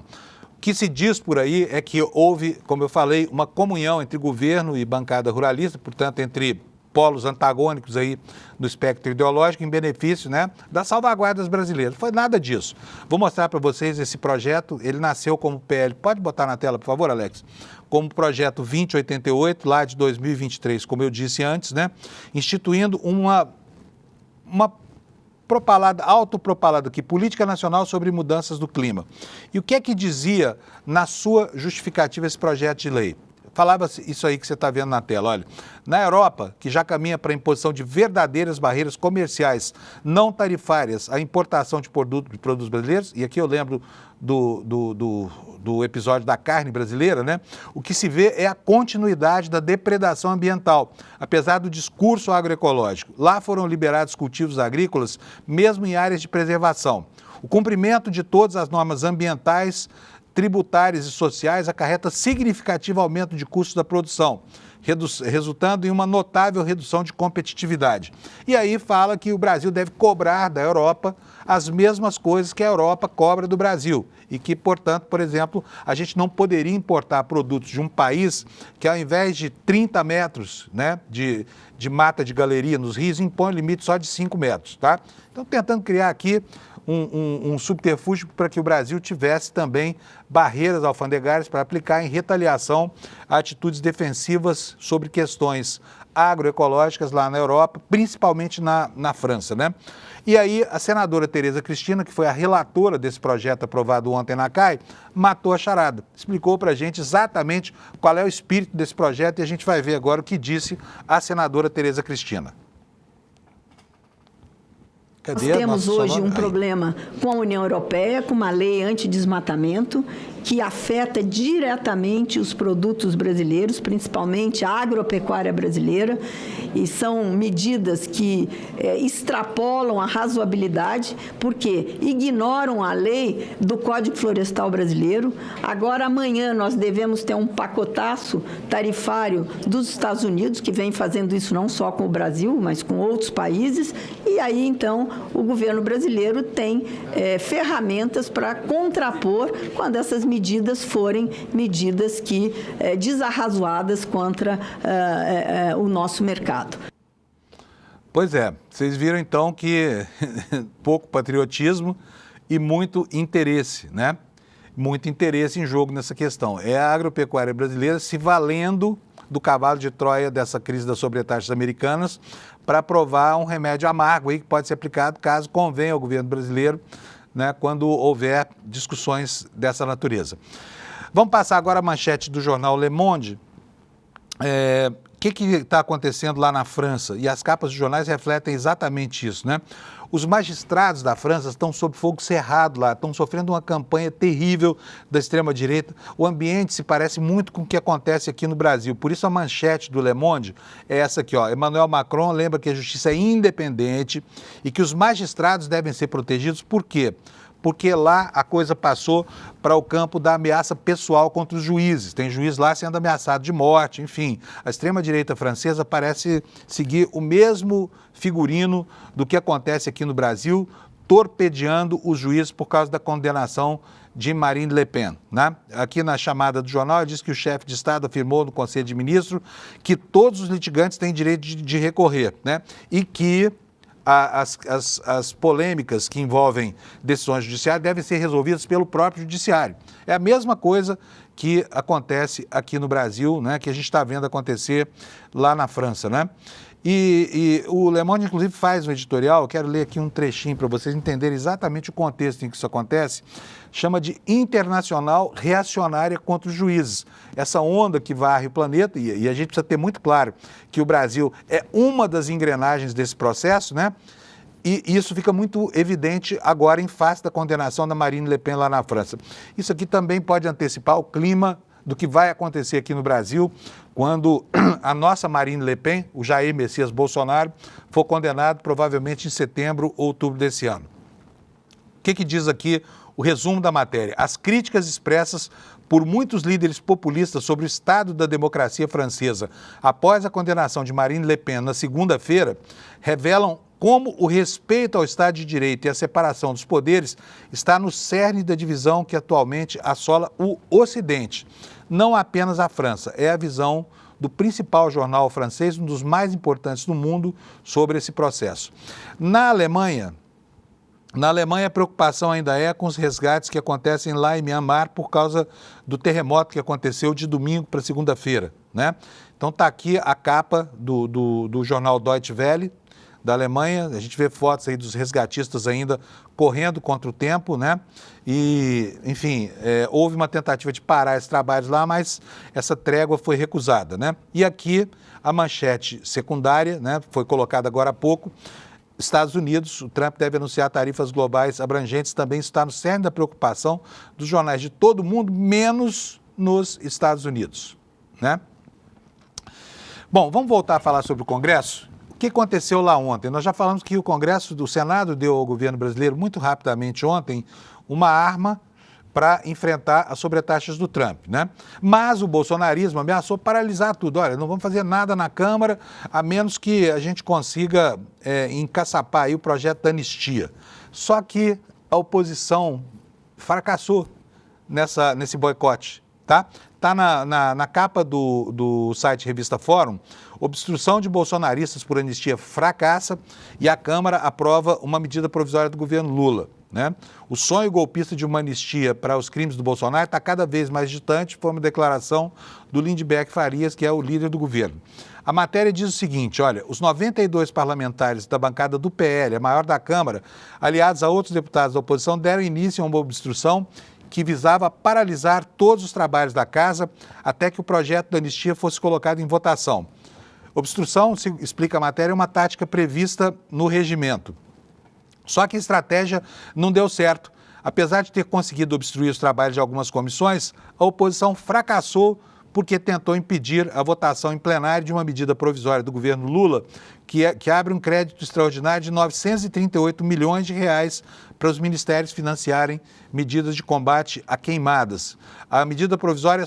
O que se diz por aí é que houve, como eu falei, uma comunhão entre governo e bancada ruralista, portanto, entre polos antagônicos aí no espectro ideológico, em benefício, né, das salvaguardas brasileiras. Foi nada disso. Vou mostrar para vocês esse projeto. Ele nasceu como PL. Pode botar na tela, por favor, Alex? Como projeto 2088, lá de 2023, como eu disse antes, né, instituindo uma autopropalada aqui, Política Nacional sobre Mudanças do Clima. E o que é que dizia na sua justificativa esse projeto de lei? Falava isso aí que você está vendo na tela, olha. Na Europa, que já caminha para a imposição de verdadeiras barreiras comerciais não tarifárias à importação de produtos brasileiros, e aqui eu lembro do episódio da carne brasileira, né? O que se vê é a continuidade da depredação ambiental, apesar do discurso agroecológico. Lá foram liberados cultivos agrícolas, mesmo em áreas de preservação. O cumprimento de todas as normas ambientais, tributárias e sociais acarreta significativo aumento de custos da produção, resultando em uma notável redução de competitividade. E aí fala que o Brasil deve cobrar da Europa as mesmas coisas que a Europa cobra do Brasil e que, portanto, por exemplo, a gente não poderia importar produtos de um país que, ao invés de 30 metros, né, de mata de galeria nos rios, impõe limite só de 5 metros, tá? Então, tentando criar aqui um subterfúgio para que o Brasil tivesse também barreiras alfandegárias para aplicar em retaliação a atitudes defensivas sobre questões agroecológicas lá na Europa, principalmente na França, né? E aí a senadora Tereza Cristina, que foi a relatora desse projeto aprovado ontem na CAI, matou a charada. Explicou para a gente exatamente qual é o espírito desse projeto e a gente vai ver agora o que disse a senadora Tereza Cristina. Nós temos hoje um problema com a União Europeia, com uma lei antidesmatamento que afeta diretamente os produtos brasileiros, principalmente a agropecuária brasileira, e são medidas que extrapolam a razoabilidade, porque ignoram a lei do Código Florestal brasileiro. Agora, amanhã, nós devemos ter um pacotaço tarifário dos Estados Unidos, que vem fazendo isso não só com o Brasil, mas com outros países, e aí, então, o governo brasileiro tem ferramentas para contrapor quando essas medidas forem medidas que desarrazoadas contra o nosso mercado. Pois é, vocês viram então que pouco patriotismo e muito interesse, né? Muito interesse em jogo nessa questão. É a agropecuária brasileira se valendo do cavalo de Troia dessa crise das sobretaxas americanas para aprovar um remédio amargo aí que pode ser aplicado caso convenha ao governo brasileiro, né, quando houver discussões dessa natureza. Vamos passar agora a manchete do jornal Le Monde. O que está acontecendo lá na França? E as capas dos jornais refletem exatamente isso, né? Os magistrados da França estão sob fogo cerrado lá, estão sofrendo uma campanha terrível da extrema-direita. O ambiente se parece muito com o que acontece aqui no Brasil. Por isso a manchete do Le Monde é essa aqui, ó. Emmanuel Macron lembra que a justiça é independente e que os magistrados devem ser protegidos. Por quê? Porque lá a coisa passou para o campo da ameaça pessoal contra os juízes. Tem juiz lá sendo ameaçado de morte, enfim. A extrema-direita francesa parece seguir o mesmo figurino do que acontece aqui no Brasil, torpedeando os juízes por causa da condenação de Marine Le Pen, né? Aqui na chamada do jornal, diz que o chefe de Estado afirmou no Conselho de Ministros que todos os litigantes têm direito de recorrer, né? E que as polêmicas que envolvem decisões judiciais devem ser resolvidas pelo próprio judiciário. É a mesma coisa que acontece aqui no Brasil, né, que a gente está vendo acontecer lá na França, né? E o Le Monde, inclusive, faz um editorial, eu quero ler aqui um trechinho para vocês entenderem exatamente o contexto em que isso acontece, chama de Internacional Reacionária contra os Juízes. Essa onda que varre o planeta, e a gente precisa ter muito claro que o Brasil é uma das engrenagens desse processo, né? E isso fica muito evidente agora em face da condenação da Marine Le Pen lá na França. Isso aqui também pode antecipar o clima do que vai acontecer aqui no Brasil quando a nossa Marine Le Pen, o Jair Messias Bolsonaro, for condenado provavelmente em setembro ou outubro desse ano. O que diz aqui o resumo da matéria? As críticas expressas por muitos líderes populistas sobre o estado da democracia francesa após a condenação de Marine Le Pen na segunda-feira revelam como o respeito ao Estado de Direito e a separação dos poderes está no cerne da divisão que atualmente assola o Ocidente. Não apenas a França, é a visão do principal jornal francês, um dos mais importantes do mundo, sobre esse processo. Na Alemanha, a preocupação ainda é com os resgates que acontecem lá em Myanmar por causa do terremoto que aconteceu de domingo para segunda-feira, né? Então está aqui a capa do jornal Deutsche Welle, da Alemanha. A gente vê fotos aí dos resgatistas ainda correndo contra o tempo, né? E, enfim, houve uma tentativa de parar esses trabalhos lá, mas essa trégua foi recusada, né? E aqui a manchete secundária, né? Foi colocada agora há pouco. Estados Unidos, o Trump deve anunciar tarifas globais abrangentes, também está no cerne da preocupação dos jornais de todo mundo, menos nos Estados Unidos, né? Bom, vamos voltar a falar sobre o Congresso? O que aconteceu lá ontem? Nós já falamos que o Congresso do Senado deu ao governo brasileiro, muito rapidamente ontem, uma arma para enfrentar as sobretaxas do Trump, né? Mas o bolsonarismo ameaçou paralisar tudo. Olha, não vamos fazer nada na Câmara, a menos que a gente consiga encaçapar aí o projeto da anistia. Só que a oposição fracassou nesse boicote, tá? Está na capa do site Revista Fórum: obstrução de bolsonaristas por anistia fracassa e a Câmara aprova uma medida provisória do governo Lula, né? O sonho golpista de uma anistia para os crimes do Bolsonaro está cada vez mais distante, foi uma declaração do Lindeberg Farias, que é o líder do governo. A matéria diz o seguinte: olha, os 92 parlamentares da bancada do PL, a maior da Câmara, aliados a outros deputados da oposição, deram início a uma obstrução que visava paralisar todos os trabalhos da Casa até que o projeto da anistia fosse colocado em votação. Obstrução, se explica a matéria, é uma tática prevista no regimento. Só que a estratégia não deu certo. Apesar de ter conseguido obstruir os trabalhos de algumas comissões, a oposição fracassou porque tentou impedir a votação em plenário de uma medida provisória do governo Lula que abre um crédito extraordinário de 938 milhões de reais para os ministérios financiarem medidas de combate a queimadas. A medida provisória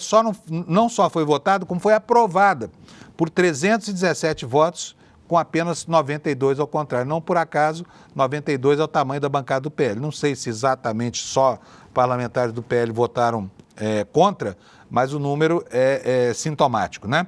não só foi votada, como foi aprovada por 317 votos, com apenas 92 ao contrário. Não por acaso, 92 é o tamanho da bancada do PL. Não sei se exatamente só parlamentares do PL votaram contra, mas o número é sintomático, né?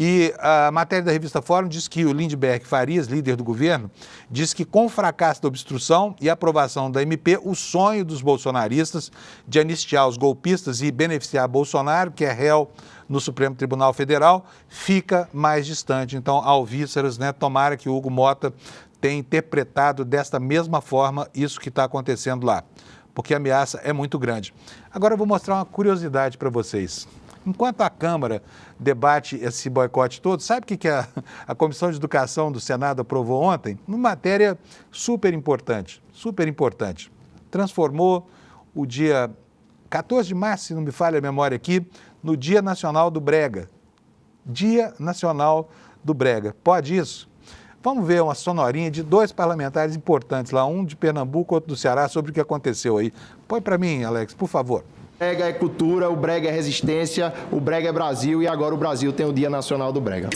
E a matéria da Revista Fórum diz que o Lindeberg Farias, líder do governo, diz que com o fracasso da obstrução e aprovação da MP, o sonho dos bolsonaristas de anistiar os golpistas e beneficiar Bolsonaro, que é réu no Supremo Tribunal Federal, fica mais distante. Então, alvíceras, né? Tomara que o Hugo Mota tenha interpretado desta mesma forma isso que está acontecendo lá, porque a ameaça é muito grande. Agora eu vou mostrar uma curiosidade para vocês. Enquanto a Câmara debate esse boicote todo, sabe o que a Comissão de Educação do Senado aprovou ontem? Uma matéria super importante. Transformou o dia 14 de março, se não me falha a memória aqui, no Dia Nacional do Brega. Dia Nacional do Brega. Pode isso? Vamos ver uma sonorinha de dois parlamentares importantes lá, um de Pernambuco, outro do Ceará, sobre o que aconteceu aí. Põe para mim, Alex, por favor. O brega é cultura, o brega é resistência, o brega é Brasil e agora o Brasil tem o Dia Nacional do Brega.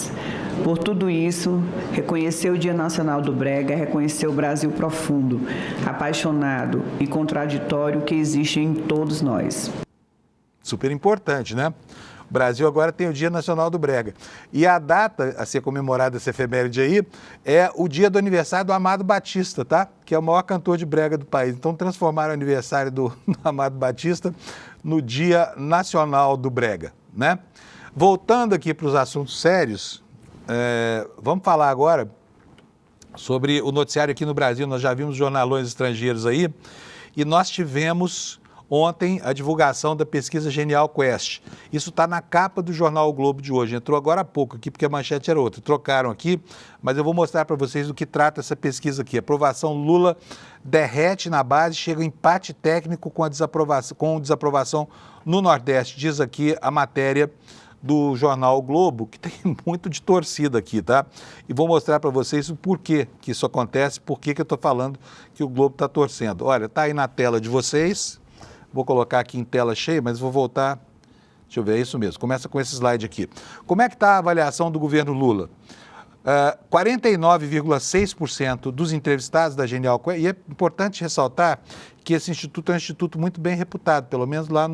Por tudo isso, reconhecer o Dia Nacional do Brega é reconhecer o Brasil profundo, apaixonado e contraditório que existe em todos nós. Super importante, né? O Brasil agora tem o Dia Nacional do Brega. E a data a ser comemorada, essa efeméride aí, é o dia do aniversário do Amado Batista, tá? Que é o maior cantor de brega do país. Então transformaram o aniversário do Amado Batista no Dia Nacional do Brega, né? Voltando aqui para os assuntos sérios, vamos falar agora sobre o noticiário aqui no Brasil. Nós já vimos jornalões estrangeiros aí e nós tivemos ontem a divulgação da pesquisa Genial Quest. Isso está na capa do jornal O Globo de hoje. Entrou agora há pouco aqui, porque a manchete era outra. Trocaram aqui, mas eu vou mostrar para vocês do que trata essa pesquisa aqui. A aprovação Lula derrete na base, chega a empate técnico com desaprovação no Nordeste. Diz aqui a matéria do jornal O Globo, que tem muito de torcida aqui, tá? E vou mostrar para vocês o porquê que isso acontece, por que eu estou falando que o Globo está torcendo. Olha, tá aí na tela de vocês. Vou colocar aqui em tela cheia, mas vou voltar. Deixa eu ver, é isso mesmo. Começa com esse slide aqui. Como é que está a avaliação do governo Lula? 49,6% dos entrevistados da Genial Quest, e é importante ressaltar que esse instituto é um instituto muito bem reputado, pelo menos lá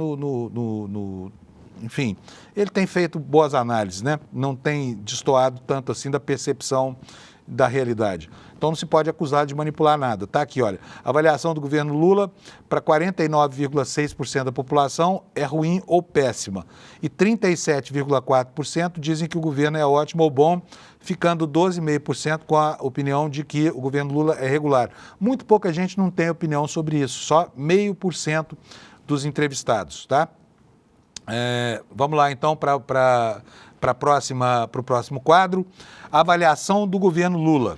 enfim, ele tem feito boas análises, né? Não tem destoado tanto assim da percepção da realidade. Então não se pode acusar de manipular nada. Tá aqui, olha, a avaliação do governo Lula para 49,6% da população é ruim ou péssima. E 37,4% dizem que o governo é ótimo ou bom, ficando 12,5% com a opinião de que o governo Lula é regular. Muito pouca gente não tem opinião sobre isso, só 0,5% dos entrevistados, tá? Vamos lá então para o próximo quadro. A avaliação do governo Lula.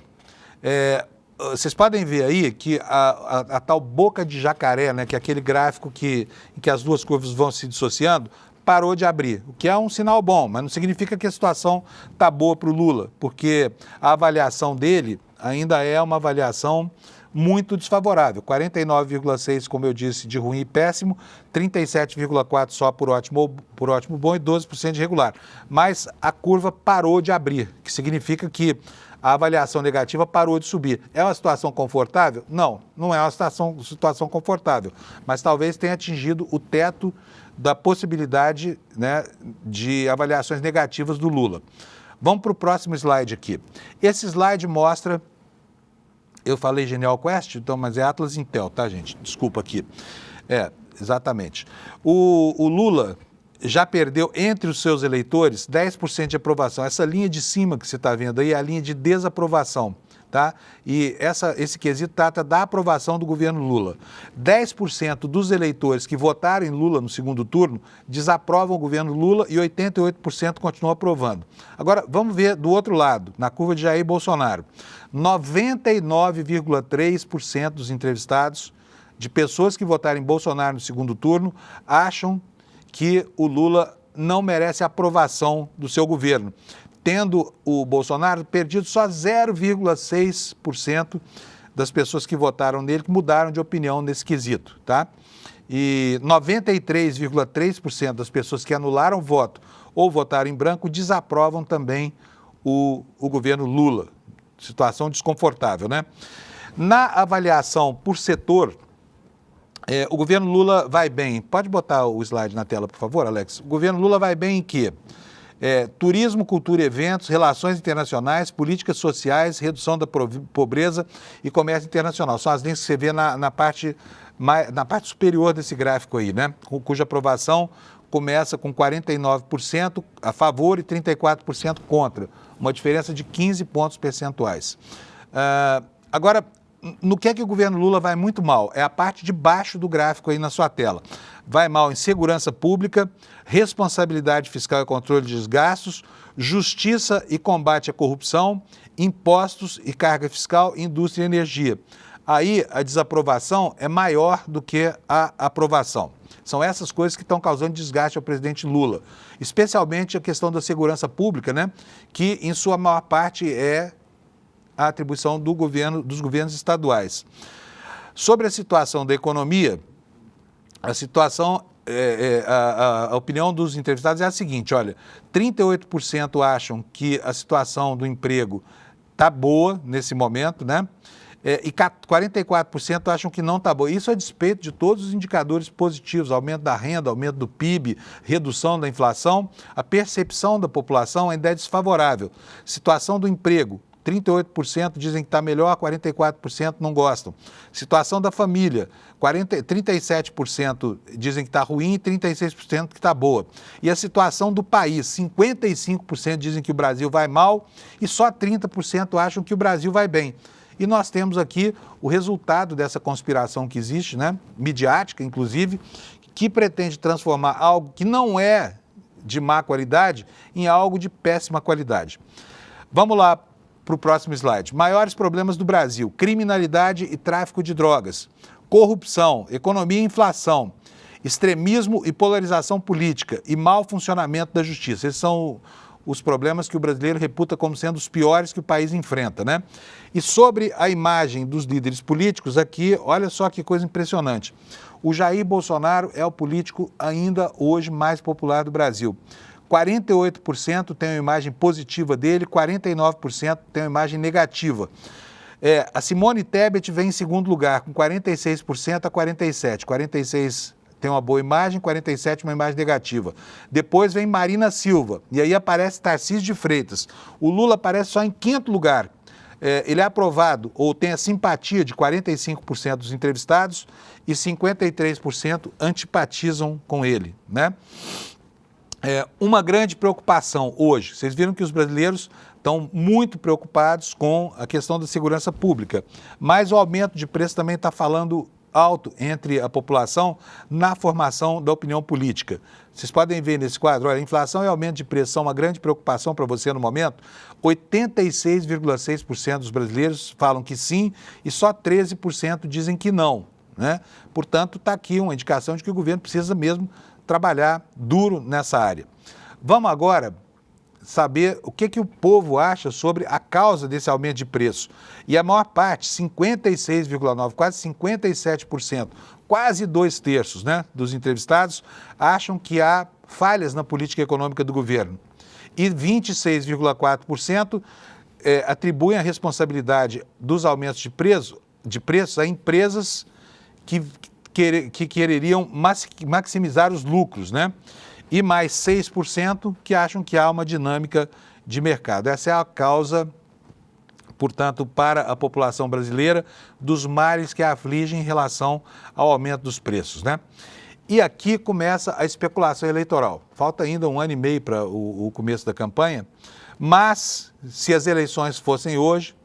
Vocês podem ver aí que a tal boca de jacaré, né, que é aquele gráfico em que as duas curvas vão se dissociando, parou de abrir, o que é um sinal bom, mas não significa que a situação está boa para o Lula, porque a avaliação dele ainda é uma avaliação muito desfavorável, 49,6%, como eu disse, de ruim e péssimo, 37,4% só por ótimo bom e 12% de regular. Mas a curva parou de abrir, que significa que a avaliação negativa parou de subir. É uma situação confortável? Não, não é uma situação confortável, mas talvez tenha atingido o teto da possibilidade, né, de avaliações negativas do Lula. Vamos para o próximo slide aqui. Esse slide mostra... Eu falei Genial Quest, então, mas é Atlas Intel, tá, gente? Desculpa aqui. Exatamente. O Lula já perdeu entre os seus eleitores 10% de aprovação. Essa linha de cima que você está vendo aí é a linha de desaprovação, tá? E esse quesito trata da aprovação do governo Lula. 10% dos eleitores que votaram em Lula no segundo turno desaprovam o governo Lula e 88% continuam aprovando. Agora, vamos ver do outro lado, na curva de Jair Bolsonaro. 99,3% dos entrevistados, de pessoas que votaram em Bolsonaro no segundo turno, acham que o Lula não merece a aprovação do seu governo, tendo o Bolsonaro perdido só 0,6% das pessoas que votaram nele, que mudaram de opinião nesse quesito, tá? E 93,3% das pessoas que anularam o voto ou votaram em branco desaprovam também o governo Lula. Situação desconfortável, né? Na avaliação por setor, o governo Lula vai bem. Pode botar o slide na tela, por favor, Alex? O governo Lula vai bem em quê? Turismo, cultura e eventos, relações internacionais, políticas sociais, redução da pobreza e comércio internacional. São as linhas que você vê na parte superior desse gráfico aí, né? Cuja aprovação começa com 49% a favor e 34% contra. Uma diferença de 15 pontos percentuais. Agora, no que é que o governo Lula vai muito mal? É a parte de baixo do gráfico aí na sua tela. Vai mal em segurança pública, responsabilidade fiscal e controle de gastos, justiça e combate à corrupção, impostos e carga fiscal, indústria e energia. Aí a desaprovação é maior do que a aprovação. São essas coisas que estão causando desgaste ao presidente Lula, especialmente a questão da segurança pública, né, que em sua maior parte é a atribuição dos governos estaduais. Sobre a situação da economia, a situação, a opinião dos entrevistados é a seguinte, olha, 38% acham que a situação do emprego está boa nesse momento, né? E 44% acham que não está boa. Isso a despeito de todos os indicadores positivos, aumento da renda, aumento do PIB, redução da inflação, a percepção da população ainda é desfavorável. Situação do emprego, 38% dizem que está melhor, 44% não gostam. Situação da família, 37% dizem que está ruim e 36% que está boa. E a situação do país, 55% dizem que o Brasil vai mal e só 30% acham que o Brasil vai bem. E nós temos aqui o resultado dessa conspiração que existe, né, midiática inclusive, que pretende transformar algo que não é de má qualidade em algo de péssima qualidade. Vamos lá para o próximo slide. Maiores problemas do Brasil: criminalidade e tráfico de drogas, corrupção, economia e inflação, extremismo e polarização política e mau funcionamento da justiça. Esses são os problemas que o brasileiro reputa como sendo os piores que o país enfrenta, né? E sobre a imagem dos líderes políticos, aqui, olha só que coisa impressionante. O Jair Bolsonaro é o político ainda hoje mais popular do Brasil. 48% tem uma imagem positiva dele, 49% tem uma imagem negativa. A Simone Tebet vem em segundo lugar, com 46% a 47%. 46% tem uma boa imagem, 47% uma imagem negativa. Depois vem Marina Silva, e aí aparece Tarcísio de Freitas. O Lula aparece só em quinto lugar. Ele é aprovado ou tem a simpatia de 45% dos entrevistados e 53% antipatizam com ele, né? Uma grande preocupação hoje, vocês viram que os brasileiros estão muito preocupados com a questão da segurança pública, mas o aumento de preço também está falando alto entre a população na formação da opinião política. Vocês podem ver nesse quadro, olha, inflação e aumento de preço são uma grande preocupação para você no momento. 86,6% dos brasileiros falam que sim e só 13% dizem que não, né? Portanto, está aqui uma indicação de que o governo precisa mesmo trabalhar duro nessa área. Vamos agora saber o que o povo acha sobre a causa desse aumento de preço. E a maior parte, 56,9%, quase 57%, quase 2/3, né, dos entrevistados, acham que há falhas na política econômica do governo. E 26,4% atribuem a responsabilidade dos aumentos de preços a empresas que quereriam maximizar os lucros, né? E mais 6% que acham que há uma dinâmica de mercado. Essa é a causa, portanto, para a população brasileira, dos males que a afligem em relação ao aumento dos preços, né? E aqui começa a especulação eleitoral. Falta ainda 1 ano e meio para o começo da campanha, mas se as eleições fossem hoje,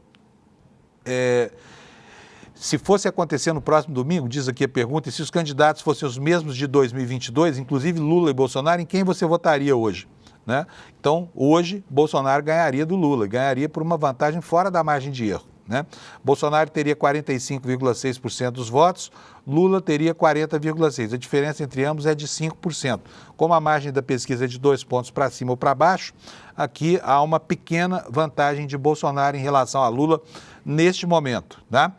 se fosse acontecer no próximo domingo, diz aqui a pergunta, e se os candidatos fossem os mesmos de 2022, inclusive Lula e Bolsonaro, em quem você votaria hoje, né? Então, hoje, Bolsonaro ganharia do Lula, ganharia por uma vantagem fora da margem de erro, né? Bolsonaro teria 45,6% dos votos, Lula teria 40,6%. A diferença entre ambos é de 5%. Como a margem da pesquisa é de 2 pontos para cima ou para baixo, aqui há uma pequena vantagem de Bolsonaro em relação a Lula neste momento, tá?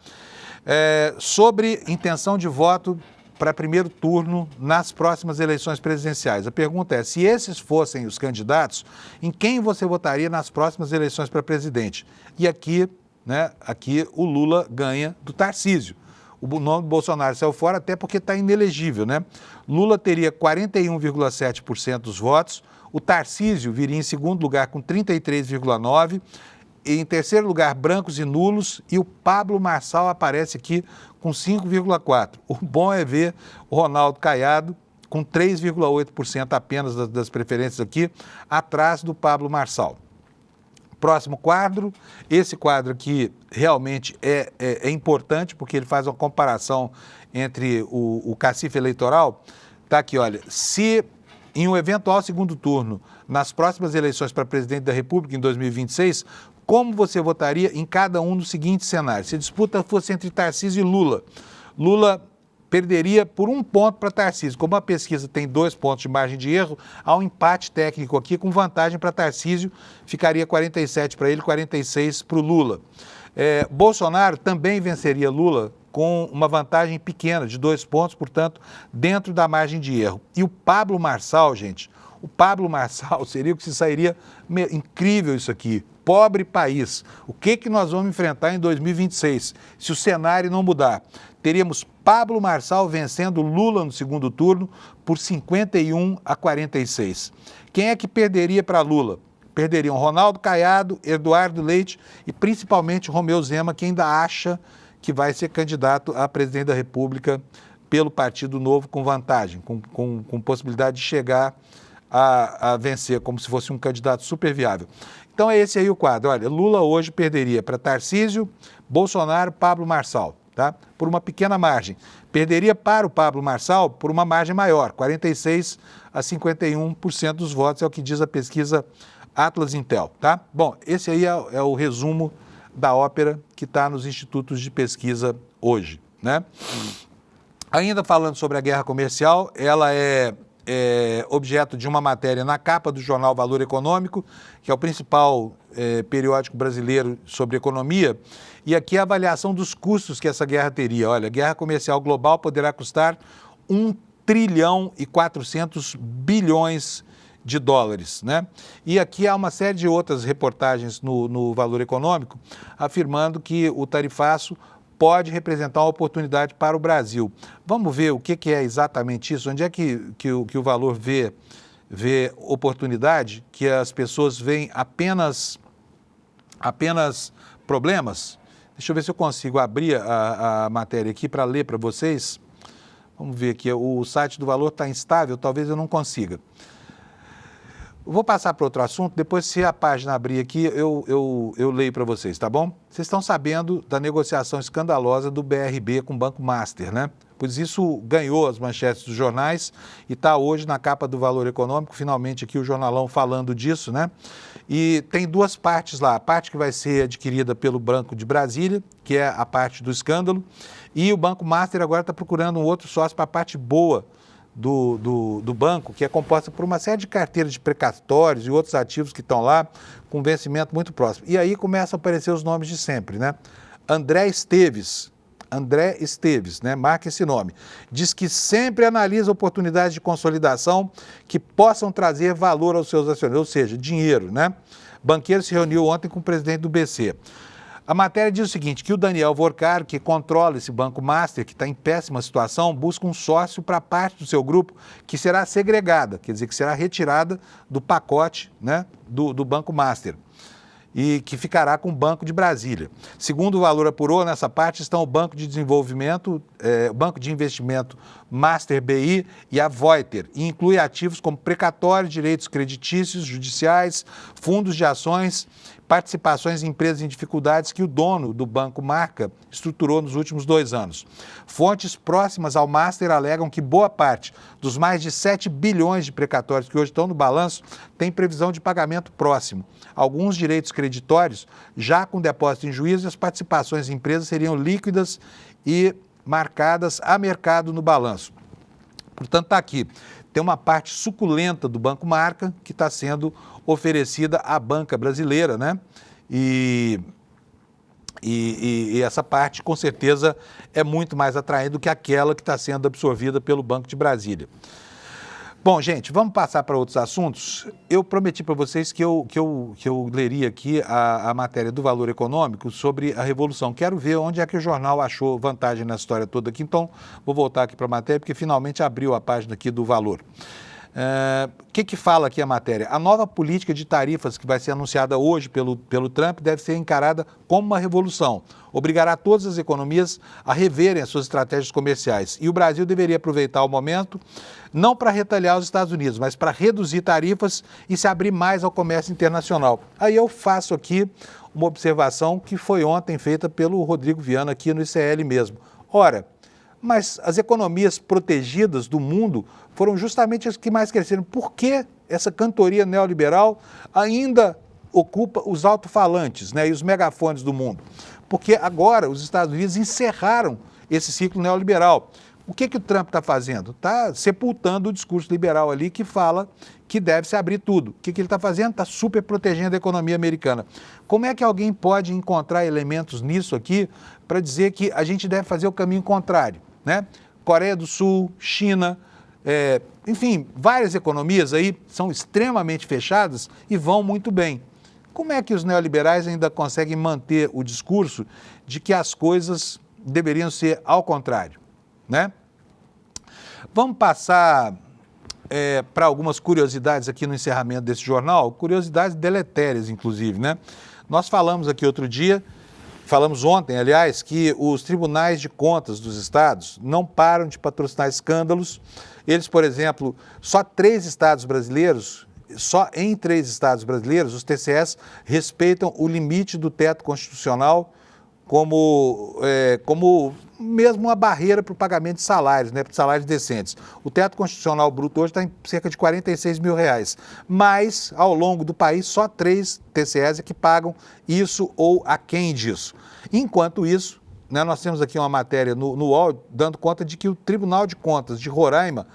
Sobre intenção de voto para primeiro turno nas próximas eleições presidenciais. A pergunta é, se esses fossem os candidatos, em quem você votaria nas próximas eleições para presidente? E aqui, né, aqui o Lula ganha do Tarcísio. O nome do Bolsonaro saiu fora até porque está inelegível, né? Lula teria 41,7% dos votos, o Tarcísio viria em segundo lugar com 33,9%, em terceiro lugar, brancos e nulos, e o Pablo Marçal aparece aqui com 5,4%. O bom é ver o Ronaldo Caiado com 3,8% apenas das preferências aqui, atrás do Pablo Marçal. Próximo quadro, esse quadro aqui realmente é importante, porque ele faz uma comparação entre o cacife eleitoral. Está aqui, olha, se em um eventual segundo turno, nas próximas eleições para presidente da República em 2026, como você votaria em cada um dos seguintes cenários? Se a disputa fosse entre Tarcísio e Lula, Lula perderia por 1 ponto para Tarcísio. Como a pesquisa tem 2 pontos de margem de erro, há um empate técnico aqui com vantagem para Tarcísio, ficaria 47 para ele, 46 para o Lula. Bolsonaro também venceria Lula com uma vantagem pequena, de 2 pontos, portanto, dentro da margem de erro. E o Pablo Marçal, gente, o Pablo Marçal seria o que se sairia... Incrível isso aqui. Pobre país. O que nós vamos enfrentar em 2026, se o cenário não mudar? Teríamos Pablo Marçal vencendo Lula no segundo turno por 51 a 46. Quem é que perderia para Lula? Perderiam Ronaldo Caiado, Eduardo Leite e principalmente Romeu Zema, que ainda acha que vai ser candidato a presidente da República pelo Partido Novo com vantagem, com possibilidade de chegar a vencer, como se fosse um candidato super viável. Então é esse aí o quadro. Olha, Lula hoje perderia para Tarcísio, Bolsonaro, Pablo Marçal, tá? Por uma pequena margem. Perderia para o Pablo Marçal por uma margem maior, 46% a 51% dos votos, é o que diz a pesquisa Atlas Intel, tá? Bom, esse aí é o resumo da ópera que está nos institutos de pesquisa hoje, né? Ainda falando sobre a guerra comercial, ela é objeto de uma matéria na capa do jornal Valor Econômico, que é o principal periódico brasileiro sobre economia, e aqui a avaliação dos custos que essa guerra teria. Olha, a guerra comercial global poderá custar 1 trilhão e 400 bilhões de dólares, né? E aqui há uma série de outras reportagens no Valor Econômico afirmando que o tarifaço pode representar uma oportunidade para o Brasil. Vamos ver o que é exatamente isso, onde é que o Valor vê oportunidade, que as pessoas veem apenas problemas. Deixa eu ver se eu consigo abrir a matéria aqui para ler para vocês. Vamos ver aqui, o site do Valor está instável, talvez eu não consiga. Vou passar para outro assunto, depois se a página abrir aqui, eu leio para vocês, tá bom? Vocês estão sabendo da negociação escandalosa do BRB com o Banco Master, né? Pois isso ganhou as manchetes dos jornais e está hoje na capa do Valor Econômico, finalmente aqui o jornalão falando disso, né? E tem duas partes lá, a parte que vai ser adquirida pelo Banco de Brasília, que é a parte do escândalo, e o Banco Master agora está procurando um outro sócio para a parte boa do banco, que é composta por uma série de carteiras de precatórios e outros ativos que estão lá com vencimento muito próximo. E aí começam a aparecer os nomes de sempre, né? André Esteves, né? Marca esse nome. Diz que sempre analisa oportunidades de consolidação que possam trazer valor aos seus acionistas, ou seja, dinheiro, né? Banqueiro se reuniu ontem com o presidente do BC. A matéria diz o seguinte, que o Daniel Vorcar, que controla esse Banco Master, que está em péssima situação, busca um sócio para parte do seu grupo que será segregada, quer dizer, que será retirada do pacote, né, do Banco Master e que ficará com o Banco de Brasília. Segundo o Valor apurou, nessa parte estão o Banco de Desenvolvimento, o Banco de Investimento Master BI e a Voiter, e inclui ativos como precatórios, direitos creditícios, judiciais, fundos de ações, participações em empresas em dificuldades que o dono do Banco Marca estruturou nos últimos 2 anos. Fontes próximas ao Master alegam que boa parte dos mais de 7 bilhões de precatórios que hoje estão no balanço tem previsão de pagamento próximo. Alguns direitos creditórios, já com depósito em juízo, as participações em empresas seriam líquidas e marcadas a mercado no balanço. Portanto, está aqui. Tem uma parte suculenta do Banco Marca que está sendo oferecida à banca brasileira, né? E essa parte, com certeza, é muito mais atraente do que aquela que está sendo absorvida pelo Banco de Brasília. Bom, gente, vamos passar para outros assuntos. Eu prometi para vocês que eu leria aqui a matéria do Valor Econômico sobre a Revolução. Quero ver onde é que o jornal achou vantagem nessa história toda aqui. Então, vou voltar aqui para a matéria, porque finalmente abriu a página aqui do Valor. O que fala aqui a matéria? A nova política de tarifas que vai ser anunciada hoje pelo Trump deve ser encarada como uma revolução. Obrigará todas as economias a reverem as suas estratégias comerciais. E o Brasil deveria aproveitar o momento, não para retalhar os Estados Unidos, mas para reduzir tarifas e se abrir mais ao comércio internacional. Aí eu faço aqui uma observação que foi ontem feita pelo Rodrigo Viana aqui no ICL mesmo. Ora, mas as economias protegidas do mundo foram justamente as que mais cresceram. Por que essa cantoria neoliberal ainda ocupa os alto-falantes, né, e os megafones do mundo? Porque agora os Estados Unidos encerraram esse ciclo neoliberal. O que o Trump está fazendo? Está sepultando o discurso liberal ali que fala que deve se abrir tudo. O que ele está fazendo? Está super protegendo a economia americana. Como é que alguém pode encontrar elementos nisso aqui para dizer que a gente deve fazer o caminho contrário, né? Coreia do Sul, China, enfim, várias economias aí são extremamente fechadas e vão muito bem. Como é que os neoliberais ainda conseguem manter o discurso de que as coisas deveriam ser ao contrário, né? Vamos passar para algumas curiosidades aqui no encerramento desse jornal, curiosidades deletérias, inclusive, né? Nós falamos aqui outro dia, falamos ontem, aliás, que os tribunais de contas dos estados não param de patrocinar escândalos. Eles, por exemplo, só em 3 estados brasileiros, os TCEs respeitam o limite do teto constitucional como mesmo uma barreira para o pagamento de salários, né, para salários decentes. O teto constitucional bruto hoje está em cerca de R$46 mil, mas ao longo do país só 3 TCEs é que pagam isso ou aquém disso. Enquanto isso, né, nós temos aqui uma matéria no UOL dando conta de que o Tribunal de Contas de Roraima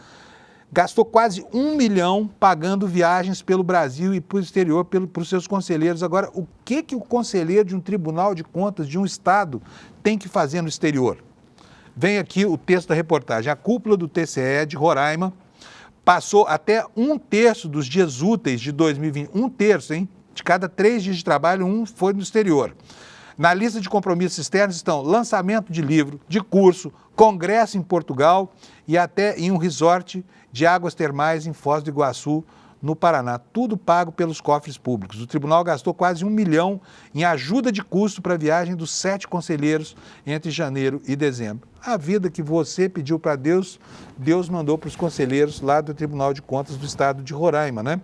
gastou quase R$1 milhão pagando viagens pelo Brasil e para o exterior para os seus conselheiros. Agora, o que o conselheiro de um Tribunal de Contas de um estado tem que fazer no exterior? Vem aqui o texto da reportagem. A cúpula do TCE de Roraima passou até 1/3 dos dias úteis de 2020. 1/3, hein? De cada 3 dias de trabalho, 1 foi no exterior. Na lista de compromissos externos estão lançamento de livro, de curso, congresso em Portugal e até em um resort de águas termais em Foz do Iguaçu, no Paraná. Tudo pago pelos cofres públicos. O tribunal gastou quase R$1 milhão em ajuda de custo para a viagem dos 7 conselheiros entre janeiro e dezembro. A vida que você pediu para Deus, Deus mandou para os conselheiros lá do Tribunal de Contas do estado de Roraima, né?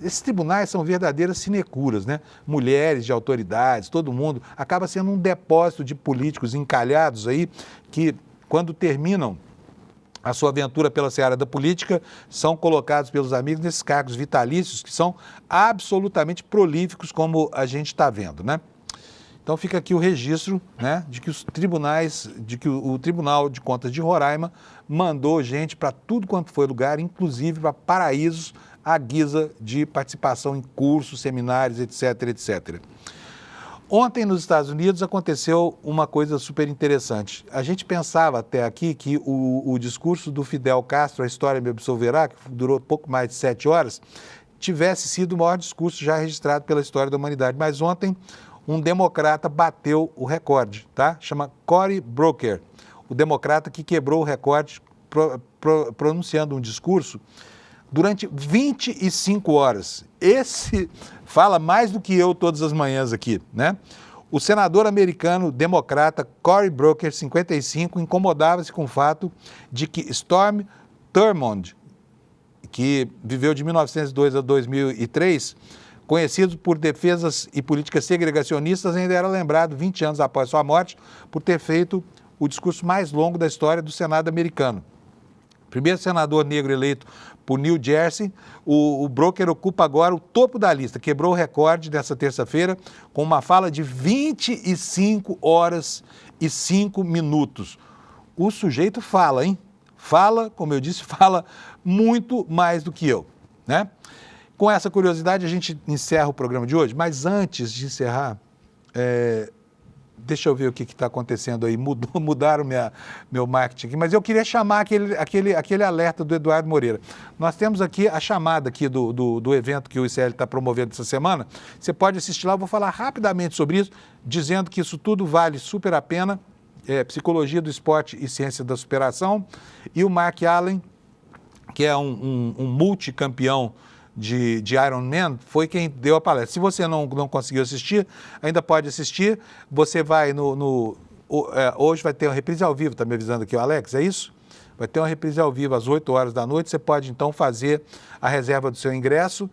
Esses tribunais são verdadeiras sinecuras, né? Mulheres de autoridades, todo mundo, acaba sendo um depósito de políticos encalhados aí que, quando terminam a sua aventura pela seara da política, são colocados pelos amigos nesses cargos vitalícios que são absolutamente prolíficos, como a gente está vendo, né? Então fica aqui o registro, né, de que o Tribunal de Contas de Roraima mandou gente para tudo quanto foi lugar, inclusive para paraísos, à guisa de participação em cursos, seminários, etc, etc. Ontem, nos Estados Unidos, aconteceu uma coisa super interessante. A gente pensava até aqui que o discurso do Fidel Castro, A História Me Absolverá, que durou pouco mais de 7 horas, tivesse sido o maior discurso já registrado pela história da humanidade. Mas ontem, um democrata bateu o recorde, tá? Chama Cory Booker, o democrata que quebrou o recorde pronunciando um discurso durante 25 horas. Esse fala mais do que eu todas as manhãs aqui, né? O senador americano democrata Cory Booker, 55, incomodava-se com o fato de que Storm Thurmond, que viveu de 1902 a 2003, conhecido por defesas e políticas segregacionistas, ainda era lembrado 20 anos após sua morte por ter feito o discurso mais longo da história do Senado americano. Primeiro senador negro eleito por New Jersey, o Booker ocupa agora o topo da lista, quebrou o recorde dessa terça-feira com uma fala de 25 horas e 5 minutos. O sujeito fala, hein? Fala, como eu disse, fala muito mais do que eu, né? Com essa curiosidade, a gente encerra o programa de hoje, mas antes de encerrar, deixa eu ver o que está acontecendo aí, mudaram meu marketing aqui, mas eu queria chamar aquele alerta do Eduardo Moreira. Nós temos aqui a chamada aqui do evento que o ICL está promovendo essa semana, você pode assistir lá, eu vou falar rapidamente sobre isso, dizendo que isso tudo vale super a pena, Psicologia do Esporte e Ciência da Superação, e o Mark Allen, que é um multicampeão de Ironman, foi quem deu a palestra. Se você não conseguiu assistir, ainda pode assistir. Você vai hoje vai ter uma reprise ao vivo, está me avisando aqui o Alex, é isso? Vai ter uma reprise ao vivo às 8 horas da noite. Você pode, então, fazer a reserva do seu ingresso.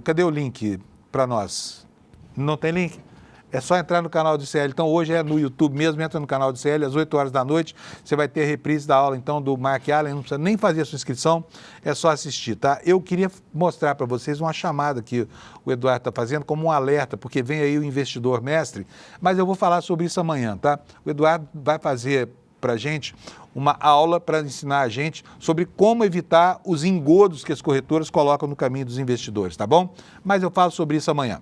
Cadê o link para nós? Não tem link? É só entrar no canal do ICL. Então, hoje é no YouTube mesmo, entra no canal do ICL, às 8 horas da noite. Você vai ter a reprise da aula, então, do Mark Allen. Não precisa nem fazer a sua inscrição, é só assistir, tá? Eu queria mostrar para vocês uma chamada que o Eduardo está fazendo como um alerta, porque vem aí o investidor mestre, mas eu vou falar sobre isso amanhã, tá? O Eduardo vai fazer para a gente uma aula para ensinar a gente sobre como evitar os engodos que as corretoras colocam no caminho dos investidores, tá bom? Mas eu falo sobre isso amanhã.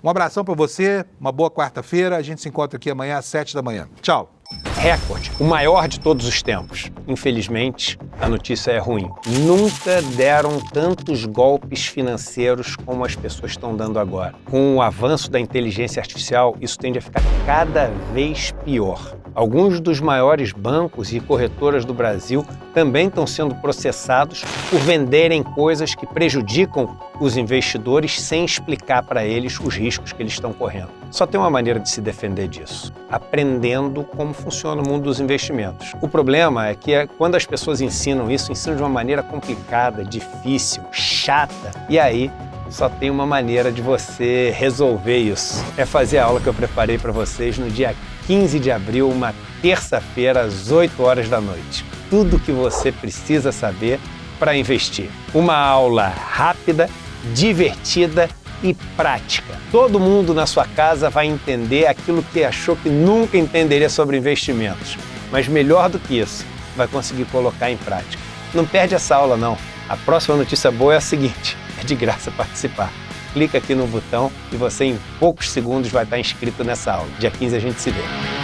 Um abração para você, uma boa quarta-feira, a gente se encontra aqui amanhã às 7 da manhã. Tchau! Recorde, o maior de todos os tempos. Infelizmente, a notícia é ruim. Nunca deram tantos golpes financeiros como as pessoas estão dando agora. Com o avanço da inteligência artificial, isso tende a ficar cada vez pior. Alguns dos maiores bancos e corretoras do Brasil também estão sendo processados por venderem coisas que prejudicam os investidores sem explicar para eles os riscos que eles estão correndo. Só tem uma maneira de se defender disso: aprendendo como funciona o mundo dos investimentos. O problema é que quando as pessoas ensinam isso, ensinam de uma maneira complicada, difícil, chata, e aí só tem uma maneira de você resolver isso. É fazer a aula que eu preparei para vocês no dia 15 de abril, uma terça-feira, às 8 horas da noite. Tudo que você precisa saber para investir. Uma aula rápida, divertida e prática. Todo mundo na sua casa vai entender aquilo que achou que nunca entenderia sobre investimentos. Mas melhor do que isso, vai conseguir colocar em prática. Não perde essa aula não. A próxima notícia boa é a seguinte: é de graça participar. Clica aqui no botão e você em poucos segundos vai estar inscrito nessa aula. Dia 15 a gente se vê.